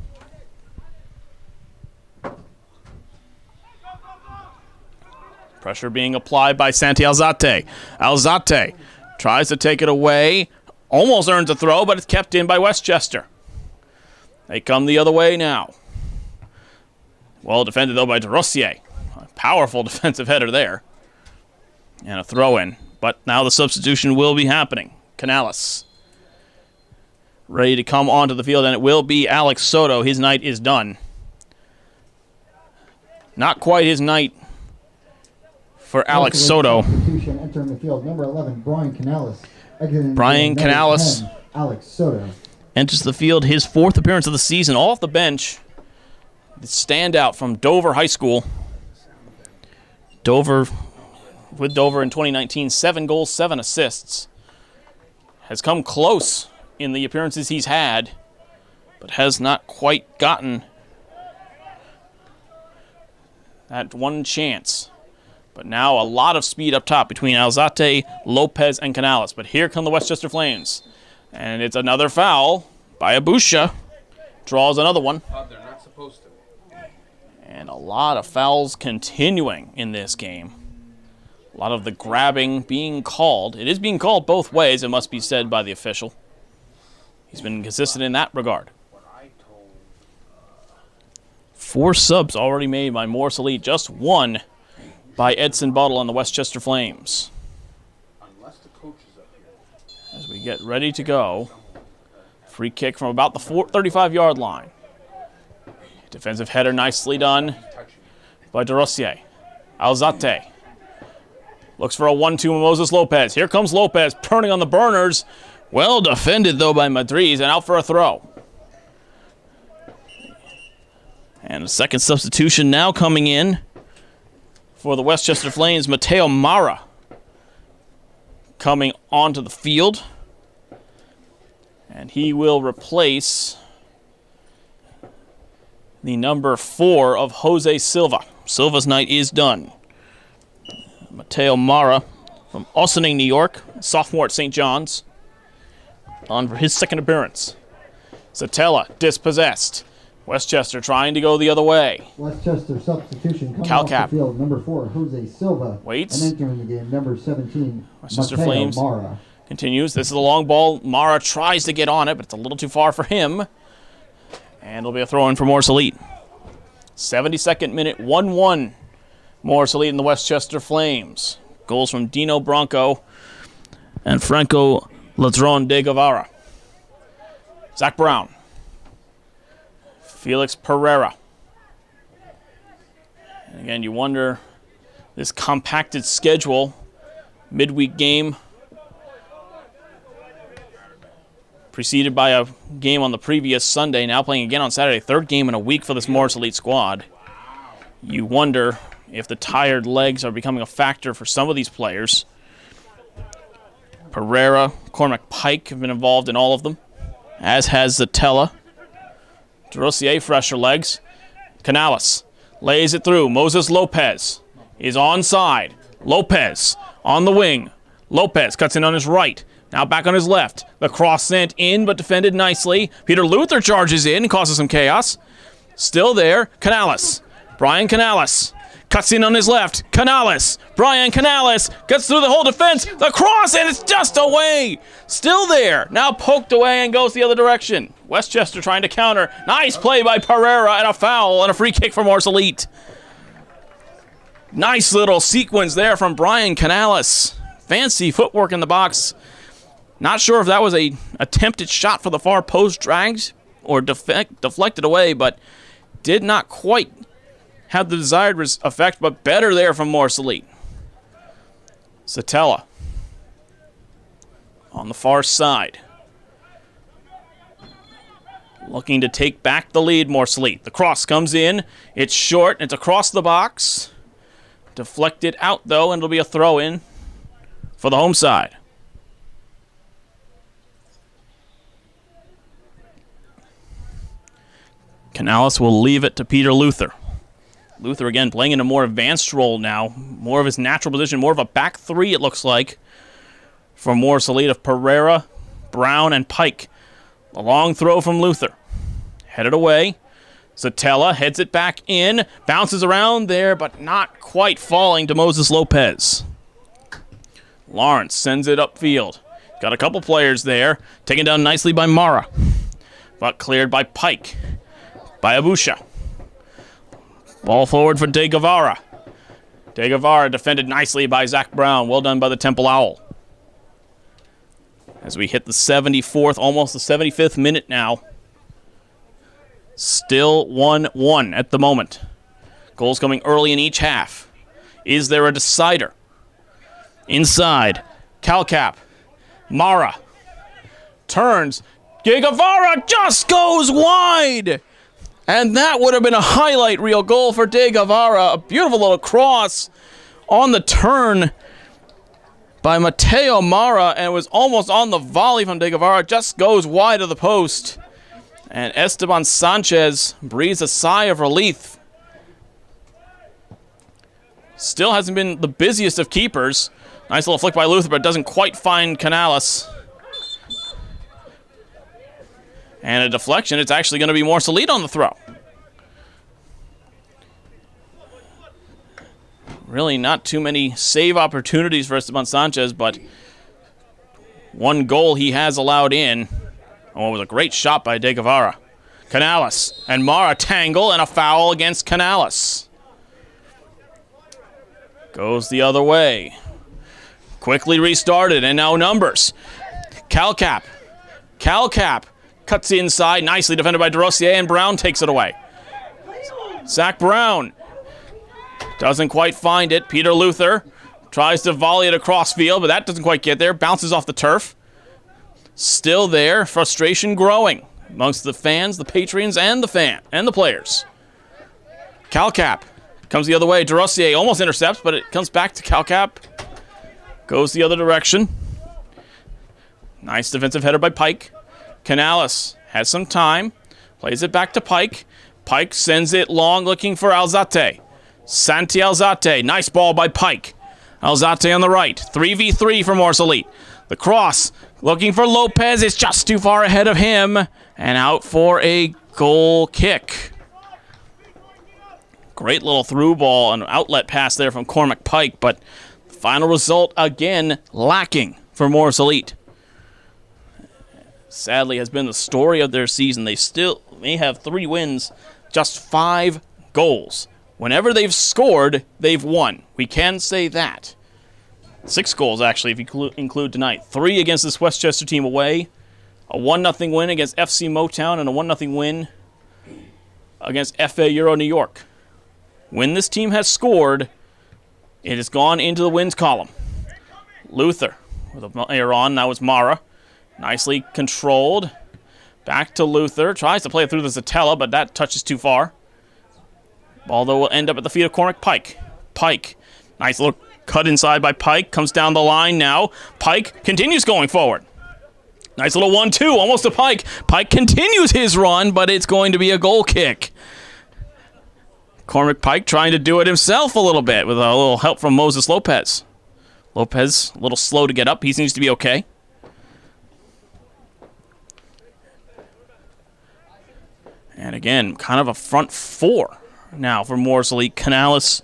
Pressure being applied by Santi Alzate. Alzate tries to take it away. Almost earns a throw, but it's kept in by Westchester. They come the other way now. Well defended, though, by DeRossier. A powerful defensive header there. And a throw-in. But now the substitution will be happening. Canales ready to come onto the field, and it will be Alex Soto. His night is done. Not quite his night for Alex Soto. Entering the field, number 11, Brian Canales. Brian Canales 10, Alex Soto enters the field, his 4th appearance of the season, off the bench. The standout from Dover High School. With Dover in 2019, 7 goals, 7 assists. Has come close in the appearances he's had, but has not quite gotten that one chance. But now a lot of speed up top between Alzate, Lopez, and Canales. But here come the Westchester Flames. And it's another foul by Abusha. Draws another one. They're not supposed to. And a lot of fouls continuing in this game. A lot of the grabbing being called. It is being called both ways, it must be said by the official. He's been consistent in that regard. 4 subs already made by Morris Elite, just 1 by Edson Buttle on the Westchester Flames. Unless the coach is up here. As we get ready to go, free kick from about the 35-yard line. Defensive header nicely done by DeRossier. Alzate looks for a 1-2 with Moses Lopez. Here comes Lopez, turning on the burners. Well defended, though, by Madriz, and out for a throw. And a second substitution now coming in for the Westchester Flames. Mateo Mara coming onto the field. And he will replace the number 4 of Jose Silva. Silva's night is done. Mateo Mara from Ossining, New York, sophomore at St. John's, on for his second appearance. Satella dispossessed. Westchester trying to go the other way. Westchester substitution coming Calcap. off the field. Number 4, Jose Silva. Waits. And entering the game, number 17, Westchester Mateo Flames. Mara. Continues. This is a long ball. Mara tries to get on it, but it's a little too far for him. And it'll be a throw-in for Morris Elite. 72nd minute, 1-1. Morris Elite in the Westchester Flames. Goals from Dino Bronco and Franco Ladron de Guevara. Zach Brown. Felix Pereira. And again, you wonder, this compacted schedule, midweek game, preceded by a game on the previous Sunday, now playing again on Saturday, 3rd game in a week for this Morris Elite squad. You wonder if the tired legs are becoming a factor for some of these players. Pereira, Cormac Pike have been involved in all of them, as has Zatella. DeRossier, fresher legs. Canales lays it through. Moses Lopez is onside. Lopez on the wing. Lopez cuts in on his right. Now back on his left. The cross sent in, but defended nicely. Peter Luther charges in and causes some chaos. Still there. Canales. Brian Canales cuts in on his left. Canales. Brian Canales gets through the whole defense. The cross, and it's just away. Still there. Now poked away and goes the other direction. Westchester trying to counter. Nice play by Pereira, and a foul and a free kick for Morris Elite. Nice little sequence there from Brian Canales. Fancy footwork in the box. Not sure if that was a attempted shot for the far post dragged or deflected away, but did not quite have the desired effect, but better there from Morris Elite. Satella on the far side. Looking to take back the lead, Morris Elite. The cross comes in. It's short. It's across the box. Deflected out, though, and it'll be a throw-in for the home side. Canales will leave it to Peter Luther. Luther, again, playing in a more advanced role now. More of his natural position. More of a back 3, it looks like, for Morris Elite of Pereira, Brown, and Pike. A long throw from Luther. Headed away. Zatella heads it back in. Bounces around there, but not quite falling to Moses Lopez. Lawrence sends it upfield. Got a couple players there. Taken down nicely by Mara. But cleared by Pike. By Abusha. Ball forward for De Guevara. De Guevara defended nicely by Zach Brown. Well done by the Temple Owl. As we hit the 74th, almost the 75th minute now. Still 1-1 at the moment. Goals coming early in each half. Is there a decider? Inside. Calcap. Mara. Turns. De Guevara just goes wide. And that would have been a highlight reel goal for De Guevara. A beautiful little cross on the turn by Mateo Mara, and it was almost on the volley from De Guevara. Just goes wide of the post. And Esteban Sanchez breathes a sigh of relief. Still hasn't been the busiest of keepers. Nice little flick by Luther, but doesn't quite find Canales. And a deflection. It's actually going to be Morris Elite on the throw. Really not too many save opportunities for Esteban Sanchez, but one goal he has allowed in. Oh, it was a great shot by De Guevara. Canales and Mara tangle, and a foul against Canales. Goes the other way. Quickly restarted, and now numbers. Calcap cuts inside, nicely defended by DeRossier, and Brown takes it away. Zach Brown doesn't quite find it. Peter Luther tries to volley it across field, but that doesn't quite get there. Bounces off the turf. Still there, frustration growing amongst the fans, the patrons, and the players. Calcap comes the other way. DeRossier almost intercepts, but it comes back to Calcap. Goes the other direction. Nice defensive header by Pike. Canales has some time. Plays it back to Pike. Pike sends it long, looking for Alzate. Santi Alzate. Nice ball by Pike. Alzate on the right. 3v3 for Morris Elite. The cross, looking for Lopez. It's just too far ahead of him. And out for a goal kick. Great little through ball and outlet pass there from Cormac Pike, but the final result again lacking for Morris Elite. Sadly has been the story of their season. They have 3 wins, just 5 goals. Whenever they've scored, they've won. We can say that. 6 goals, actually, if you include tonight. 3 against this Westchester team away. A 1-0 win against FC Motown and a 1-0 win against FA Euro New York. When this team has scored, it has gone into the wins column. Luther with a player on. Now it's Mara. Nicely controlled. Back to Luther. Tries to play it through the Zatella, but that touches too far. Ball, though, will end up at the feet of Cormac Pike. Pike. Nice little cut inside by Pike. Comes down the line now. Pike continues going forward. Nice little 1-2. Almost to Pike. Pike continues his run, but it's going to be a goal kick. Cormac Pike trying to do it himself a little bit with a little help from Moses Lopez. Lopez, a little slow to get up. He seems to be okay. And again, kind of a front 4 now for Morris Elite. Canales,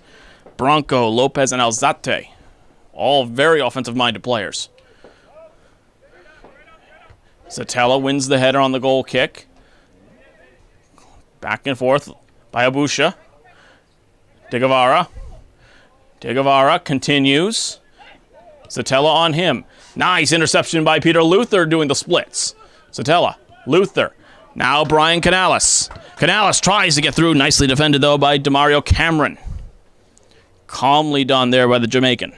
Bronco, Lopez, and Alzate. All very offensive-minded players. Zatella wins the header on the goal kick. Back and forth by Abusha. De Guevara continues. Zatella on him. Nice interception by Peter Luther doing the splits. Zatella, Luther. Now Brian Canales. Canales tries to get through. Nicely defended, though, by Demario Cameron. Calmly done there by the Jamaican.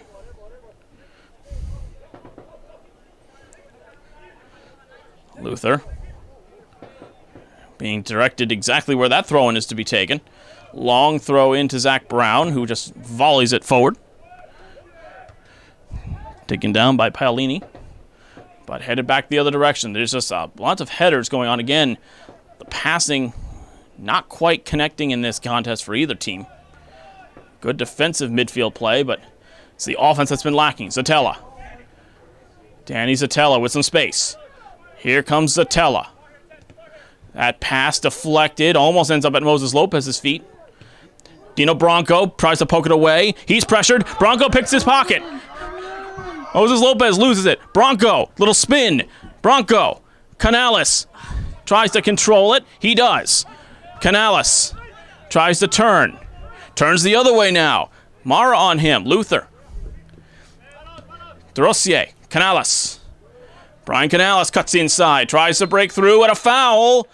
Luther being directed exactly where that throw-in is to be taken. Long throw into Zach Brown, who just volleys it forward. Taken down by Paolini, but headed back the other direction. There's just lots of headers going on. Again, the passing not quite connecting in this contest for either team. Good defensive midfield play, but it's the offense that's been lacking. Zatella. Danny Zatella with some space. Here comes Zatella. That pass deflected, almost ends up at Moses Lopez's feet. Dino Bronco tries to poke it away. He's pressured. Bronco picks his pocket. Moses Lopez loses it. Bronco, little spin. Bronco. Canales tries to control it. He does. Canales tries to turn. Turns the other way now. Mara on him. Luther. DeRossier. Canales. Brian Canales cuts inside. Tries to break through, and a foul.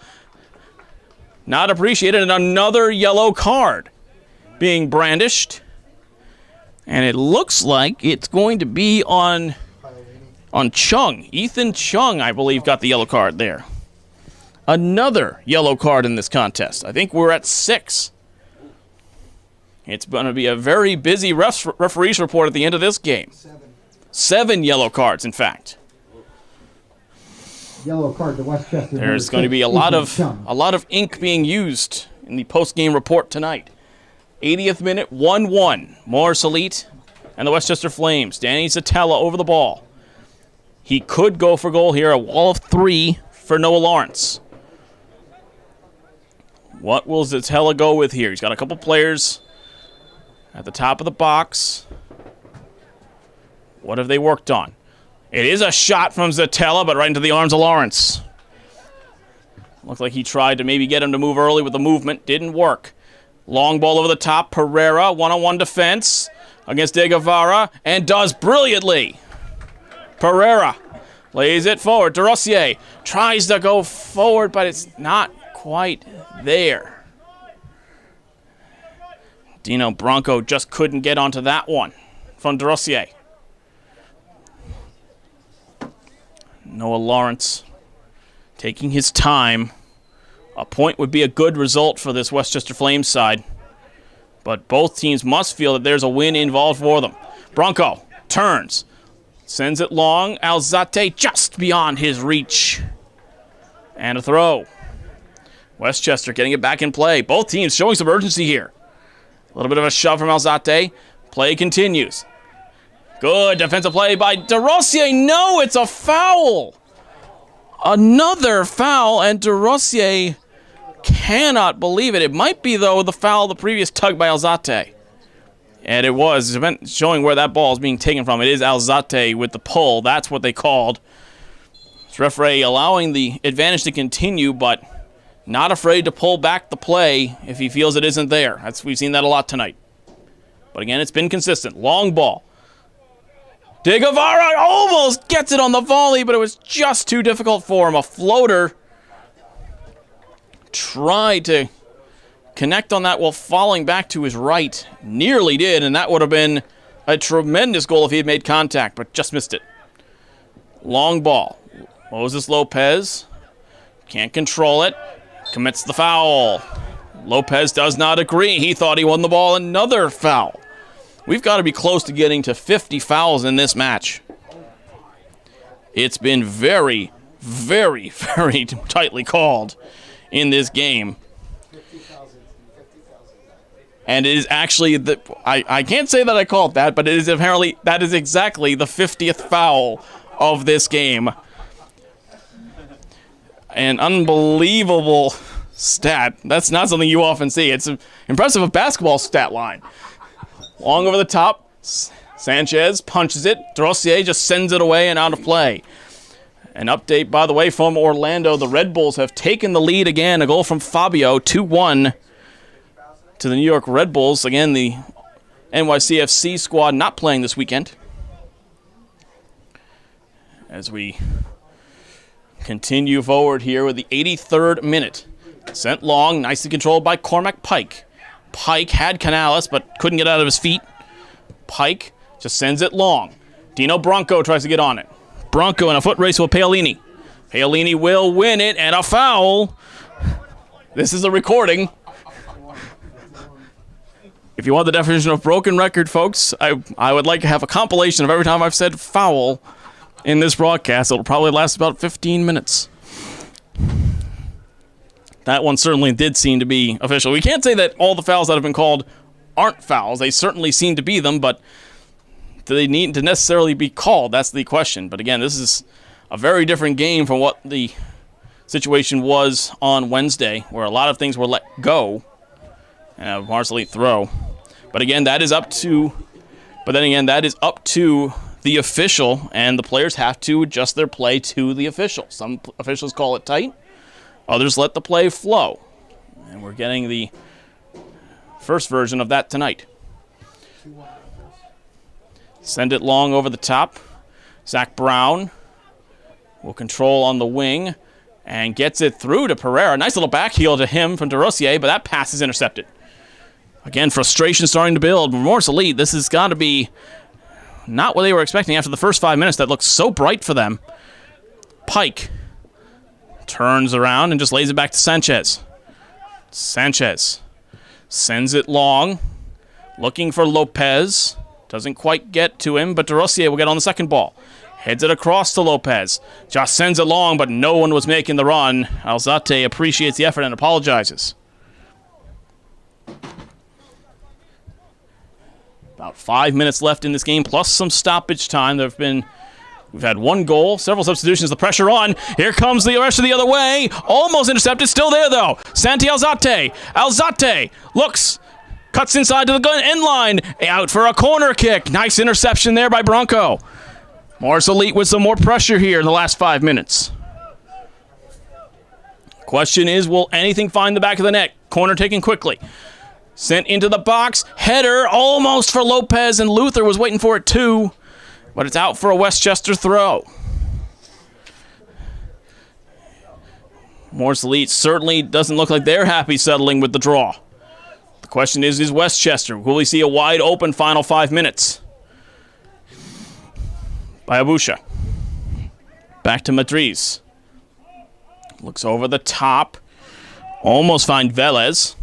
Not appreciated, and another yellow card being brandished. And it looks like it's going to be on Chung. Ethan Chung, I believe, got the yellow card there. Another yellow card in this contest. I think we're at 6. It's going to be a very busy referees report at the end of this game. 7 yellow cards, in fact. Yellow card to Westchester. There's going to be a lot of ink being used in the post-game report tonight. 80th minute, 1-1. Morris Elite and the Westchester Flames. Danny Zatella over the ball. He could go for goal here. A wall of 3 for Noah Lawrence. What will Zatella go with here? He's got a couple players at the top of the box. What have they worked on? It is a shot from Zatella, but right into the arms of Lawrence. Looked like he tried to maybe get him to move early with the movement. Didn't work. Long ball over the top. Pereira, one-on-one defense against De Guevara, and does brilliantly. Pereira lays it forward. De Rossier tries to go forward, but it's not quite there. Dino Bronco just couldn't get onto that one from De Rossier. Noah Lawrence taking his time. A point would be a good result for this Westchester Flames side. But both teams must feel that there's a win involved for them. Bronco turns. Sends it long. Alzate just beyond his reach. And a throw. Westchester getting it back in play. Both teams showing some urgency here. A little bit of a shove from Alzate. Play continues. Good defensive play by De Rossier. No, it's a foul. Another foul, and De Rossier cannot believe it. It might be, though, the foul of the previous tug by Alzate. And it was. It's showing where that ball is being taken from. It is Alzate with the pull. That's what they called. This referee allowing the advantage to continue, but not afraid to pull back the play if he feels it isn't there. We've seen that a lot tonight. But again, it's been consistent. Long ball. De Guevara almost gets it on the volley, but it was just too difficult for him. A floater tried to connect on that while falling back to his right. Nearly did, and that would have been a tremendous goal if he had made contact, but just missed it. Long ball. Moses Lopez can't control it. Commits the foul. Lopez does not agree. He thought he won the ball. Another foul. We've got to be close to getting to 50 fouls in this match. It's been very, very, very tightly called in this game. And it is actually, I can't say that I called that, but it is apparently, that is exactly the 50th foul of this game. An unbelievable stat. That's not something you often see. It's impressive a basketball stat line. Long over the top. Sanchez punches it. De Rossier just sends it away and out of play. An update, by the way, from Orlando. The Red Bulls have taken the lead again. A goal from Fabio, 2-1 to the New York Red Bulls. Again, the NYCFC squad not playing this weekend. As we continue forward here with the 83rd minute. Sent long, nicely controlled by Cormac Pike. Pike had Canales, but couldn't get out of his feet. Pike just sends it long. Dino Bronco tries to get on it. Bronco in a foot race with Paolini. Paolini will win it, and a foul. This is a recording. If you want the definition of broken record, folks, I would like to have a compilation of every time I've said foul in this broadcast. It'll probably last about 15 minutes. That one certainly did seem to be official. We can't say that all the fouls that have been called aren't fouls. They certainly seem to be them, but do they need to necessarily be called? That's the question. But again, this is a very different game from what the situation was on Wednesday, where a lot of things were let go. Marcelite throw. But again, that is up to the official, and the players have to adjust their play to the official. Some officials call it tight. Others let the play flow. And we're getting the first version of that tonight. Send it long over the top. Zach Brown will control on the wing and gets it through to Pereira. Nice little back heel to him from De Rossier, but that pass is intercepted. Again, frustration starting to build. Morse Elite, this has got to be not what they were expecting after the first 5 minutes that looked so bright for them. Pike turns around and just lays it back to Sanchez. Sanchez sends it long, looking for Lopez. Doesn't quite get to him, but De Rossier will get on the second ball. Heads it across to Lopez. Just sends it long, but no one was making the run. Alzate appreciates the effort and apologizes. About 5 minutes left in this game, plus some stoppage time. We've had one goal, several substitutions, the pressure on. Here comes the rest of the other way. Almost intercepted, still there though. Santi Alzate. Alzate looks, cuts inside to the end line. Out for a corner kick. Nice interception there by Bronco. Morris Elite with some more pressure here in the last 5 minutes. Question is, will anything find the back of the net? Corner taken quickly. Sent into the box. Header almost for Lopez, and Luther was waiting for it too. But it's out for a Westchester throw. Morris Elite certainly doesn't look like they're happy settling with the draw. The question is Westchester? Will we see a wide open final 5 minutes? By Abusha. Back to Madriz. Looks over the top. Almost find Velez.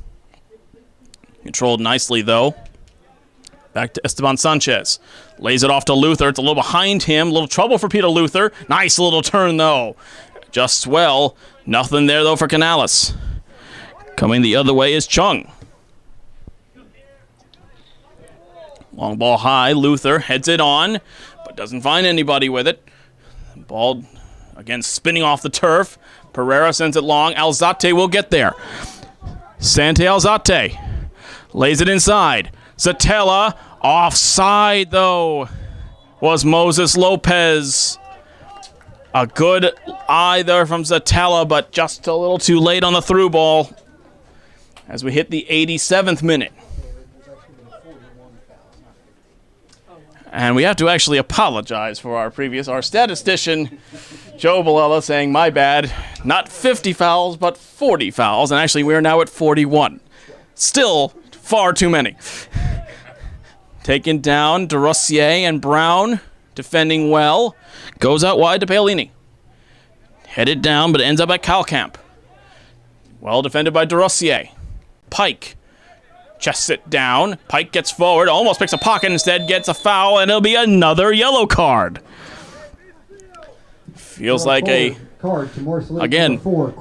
Controlled nicely, though. Back to Esteban Sanchez. Lays it off to Luther. It's a little behind him. A little trouble for Peter Luther. Nice little turn, though. Just well. Nothing there, though, for Canales. Coming the other way is Chung. Long ball high. Luther heads it on, but doesn't find anybody with it. Ball, again, spinning off the turf. Pereira sends it long. Alzate will get there. Sante Alzate lays it inside. Zatella, offside, though, was Moses Lopez. A good eye there from Zatella, but just a little too late on the through ball as we hit the 87th minute. And we have to actually apologize for our statistician, Joe Bilella, saying, my bad, not 50 fouls, but 40 fouls. And actually, we're now at 41. Still far too many. Taken down, DeRossier and Brown defending well. Goes out wide to Paolini. Headed down, but ends up at Kalkamp. Well defended by DeRossier. Pike. Chests it down. Pike gets forward, almost picks a pocket, instead gets a foul, and it'll be another yellow card. Feels like a... Again,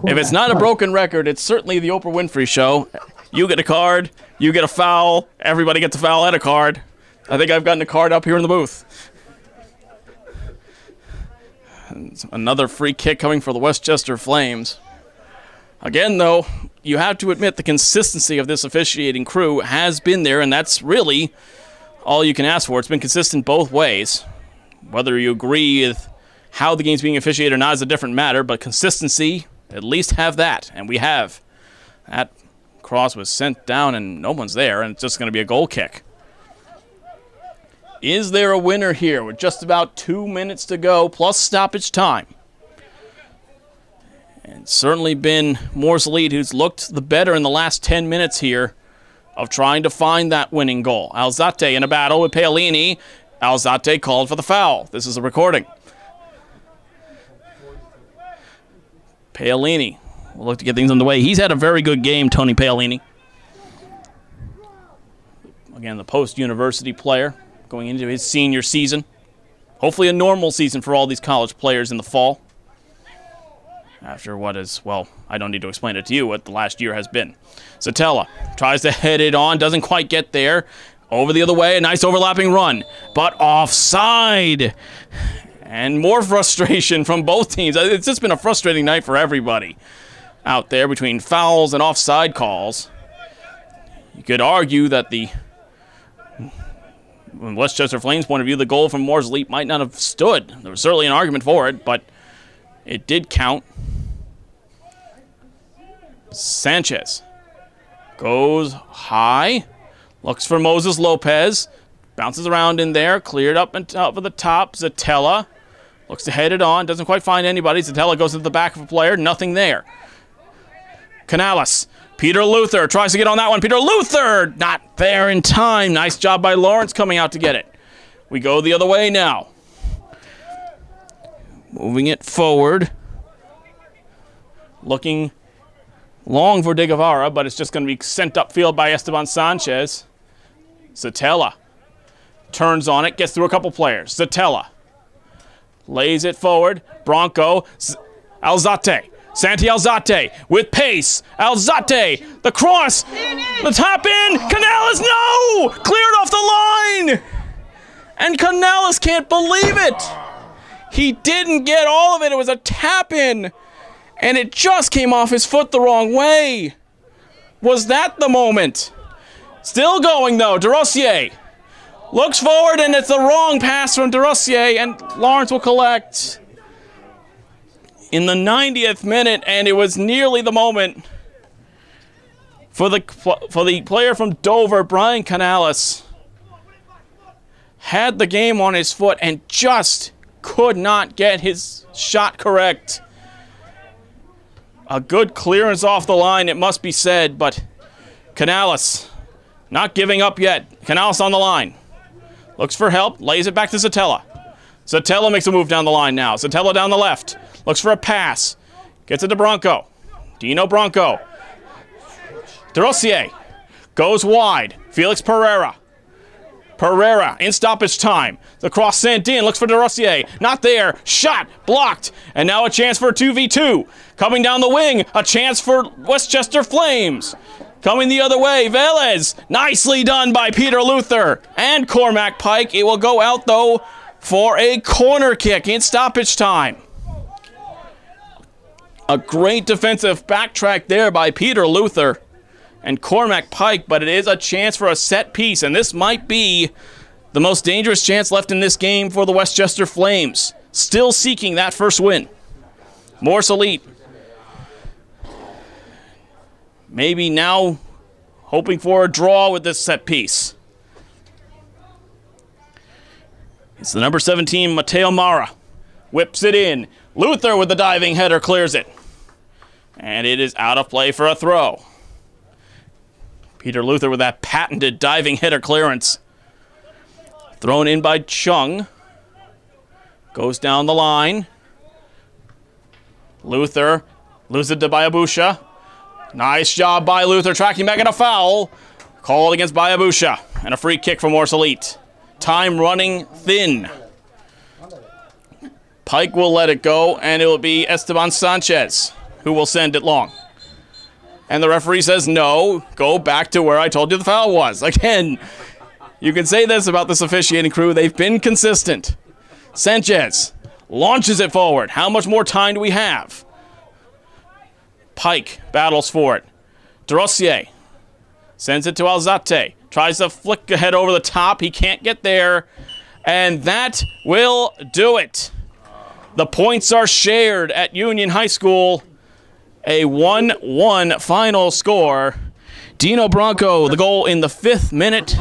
if it's not a broken record, it's certainly the Oprah Winfrey Show. You get a card, you get a foul, everybody gets a foul and a card. I think I've gotten a card up here in the booth. And another free kick coming for the Westchester Flames. Again, though, you have to admit the consistency of this officiating crew has been there, and that's really all you can ask for. It's been consistent both ways. Whether you agree with how the game's being officiated or not is a different matter, but consistency, at least have that, and we have. That cross was sent down, and no one's there, and it's just going to be a goal kick. Is there a winner here with just about 2 minutes to go, plus stoppage time? And certainly been Morris Elite who's looked the better in the last 10 minutes here of trying to find that winning goal. Alzate in a battle with Paolini. Alzate called for the foul. This is a recording. Paolini will look to get things underway. He's had a very good game, Tony Paolini. Again, the post-university player going into his senior season. Hopefully a normal season for all these college players in the fall. After what is, well, I don't need to explain it to you what the last year has been. Zatella tries to head it on, doesn't quite get there. Over the other way, a nice overlapping run, but offside. And more frustration from both teams. It's just been a frustrating night for everybody out there between fouls and offside calls. You could argue that from Westchester Flames' point of view, the goal from Morris Elite might not have stood. There was certainly an argument for it, but it did count. Sanchez goes high, looks for Moses Lopez, bounces around in there, cleared up and top of the top. Zatella looks to head it on, doesn't quite find anybody. Zatella goes to the back of a player, nothing there. Canales, Peter Luther tries to get on that one. Peter Luther not there in time. Nice job by Lawrence coming out to get it. We go the other way now. Moving it forward. Looking long for De Guevara, but it's just going to be sent upfield by Esteban Sanchez. Zatella turns on it, gets through a couple players. Zatella lays it forward. Bronco. Alzate. Santi Alzate with pace. Alzate. The cross. The top in. Canales. No! Cleared off the line. And Canales can't believe it. He didn't get all of it. It was a tap in. And it just came off his foot the wrong way. Was that the moment? Still going, though. DeRossier looks forward, and it's the wrong pass from DeRossier, and Lawrence will collect. in the 90th minute, and it was nearly the moment for the player from Dover, Brian Canales, had the game on his foot and just could not get his shot correct. A good clearance off the line, it must be said, but Canales not giving up yet. Canales on the line. Looks for help, lays it back to Zatella. Zatella makes a move down the line now. Zatella down the left. Looks for a pass. Gets it to Bronco. Dino Bronco. DeRossier goes wide. Felix Pereira. Pereira in stoppage time. The cross sent in. Looks for DeRossier. Not there. Shot. Blocked. And now a chance for a 2v2. Coming down the wing. A chance for Westchester Flames. Coming the other way. Velez. Nicely done by Peter Luther and Cormac Pike. It will go out, though, for a corner kick in stoppage time. A great defensive backtrack there by Peter Luther and Cormac Pike, but it is a chance for a set piece, and this might be the most dangerous chance left in this game for the Westchester Flames. Still seeking that first win. Morse Elite. Maybe now hoping for a draw with this set piece. It's the number 17, Mateo Mara. Whips it in. Luther with the diving header clears it. And it is out of play for a throw. Peter Luther with that patented diving header clearance. Thrown in by Chung. Goes down the line. Luther loses it to Bayabusha. Nice job by Luther, tracking back at a foul. Called against Bayabusha. And a free kick for Morse Elite. Time running thin. Pike will let it go, and it will be Esteban Sanchez who will send it long. And the referee says, no, go back to where I told you the foul was. Again, you can say this about this officiating crew. They've been consistent. Sanchez launches it forward. How much more time do we have? Pike battles for it. DeRossier sends it to Alzate. Tries to flick ahead over the top. He can't get there. And that will do it. The points are shared at Union High School. A 1-1 final score. Dino Bronco, the goal in the 5th minute.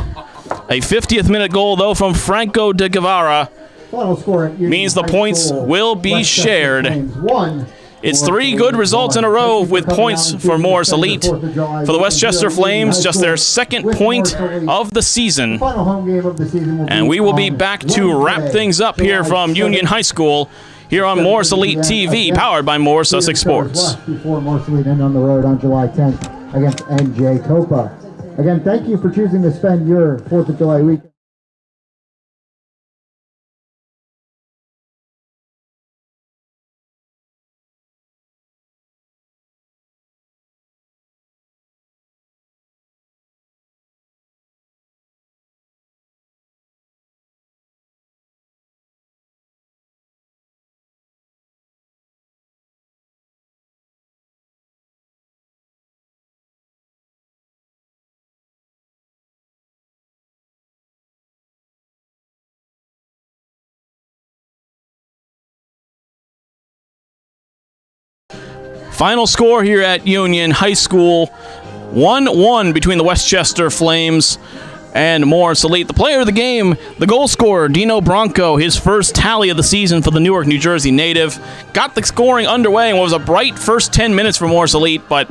A 50th minute goal, though, from Franco de Guevara. Final score at Union Means the High points School, will be Westchester shared. Flames 1. It's 3 good results in a row with points for Morris Elite. For the Westchester Flames, just their 2nd point of the season. Final home game of the season And we will be back to wrap things up here from Union High School here on Morris Elite TV, powered by Morris Sussex Sports. Before Morris Elite end on the road on July 10th against NJ Copa. Again, thank you for choosing to spend your 4th of July weekend. Final score here at Union High School, 1-1 between the Westchester Flames and Morris Elite. The player of the game, the goal scorer, Dino Bronco, his first tally of the season for the Newark, New Jersey native. Got the scoring underway and was a bright first 10 minutes for Morris Elite, but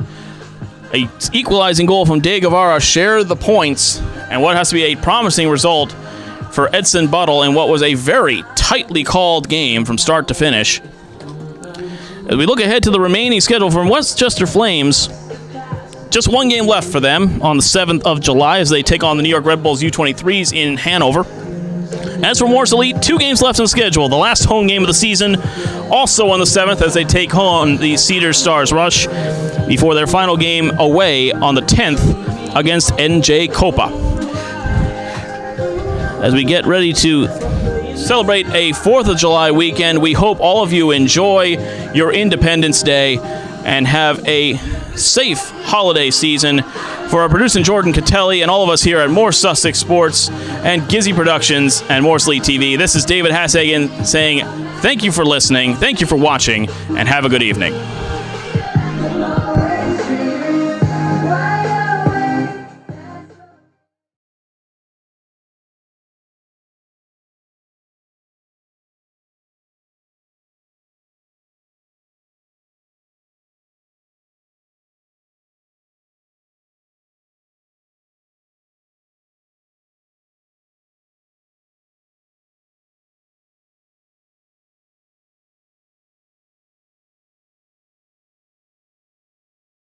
a equalizing goal from De Guevara shared the points, and what has to be a promising result for Edson Buttle in what was a very tightly called game from start to finish. As we look ahead to the remaining schedule from Westchester Flames, just 1 game left for them on the 7th of July as they take on the New York Red Bulls U23s in Hanover. As for Morris Elite, 2 games left in the schedule. The last home game of the season, also on the 7th as they take on the Cedar Stars Rush before their final game away on the 10th against NJ Copa. As we get ready to celebrate a 4th of July weekend, we hope all of you enjoy your Independence Day. and have a safe holiday season. For our producer Jordan Catelli and all of us here at More Sussex Sports and Gizzy Productions and More Elite TV, this is David Hassagen saying thank you for listening, thank you for watching, and have a good evening.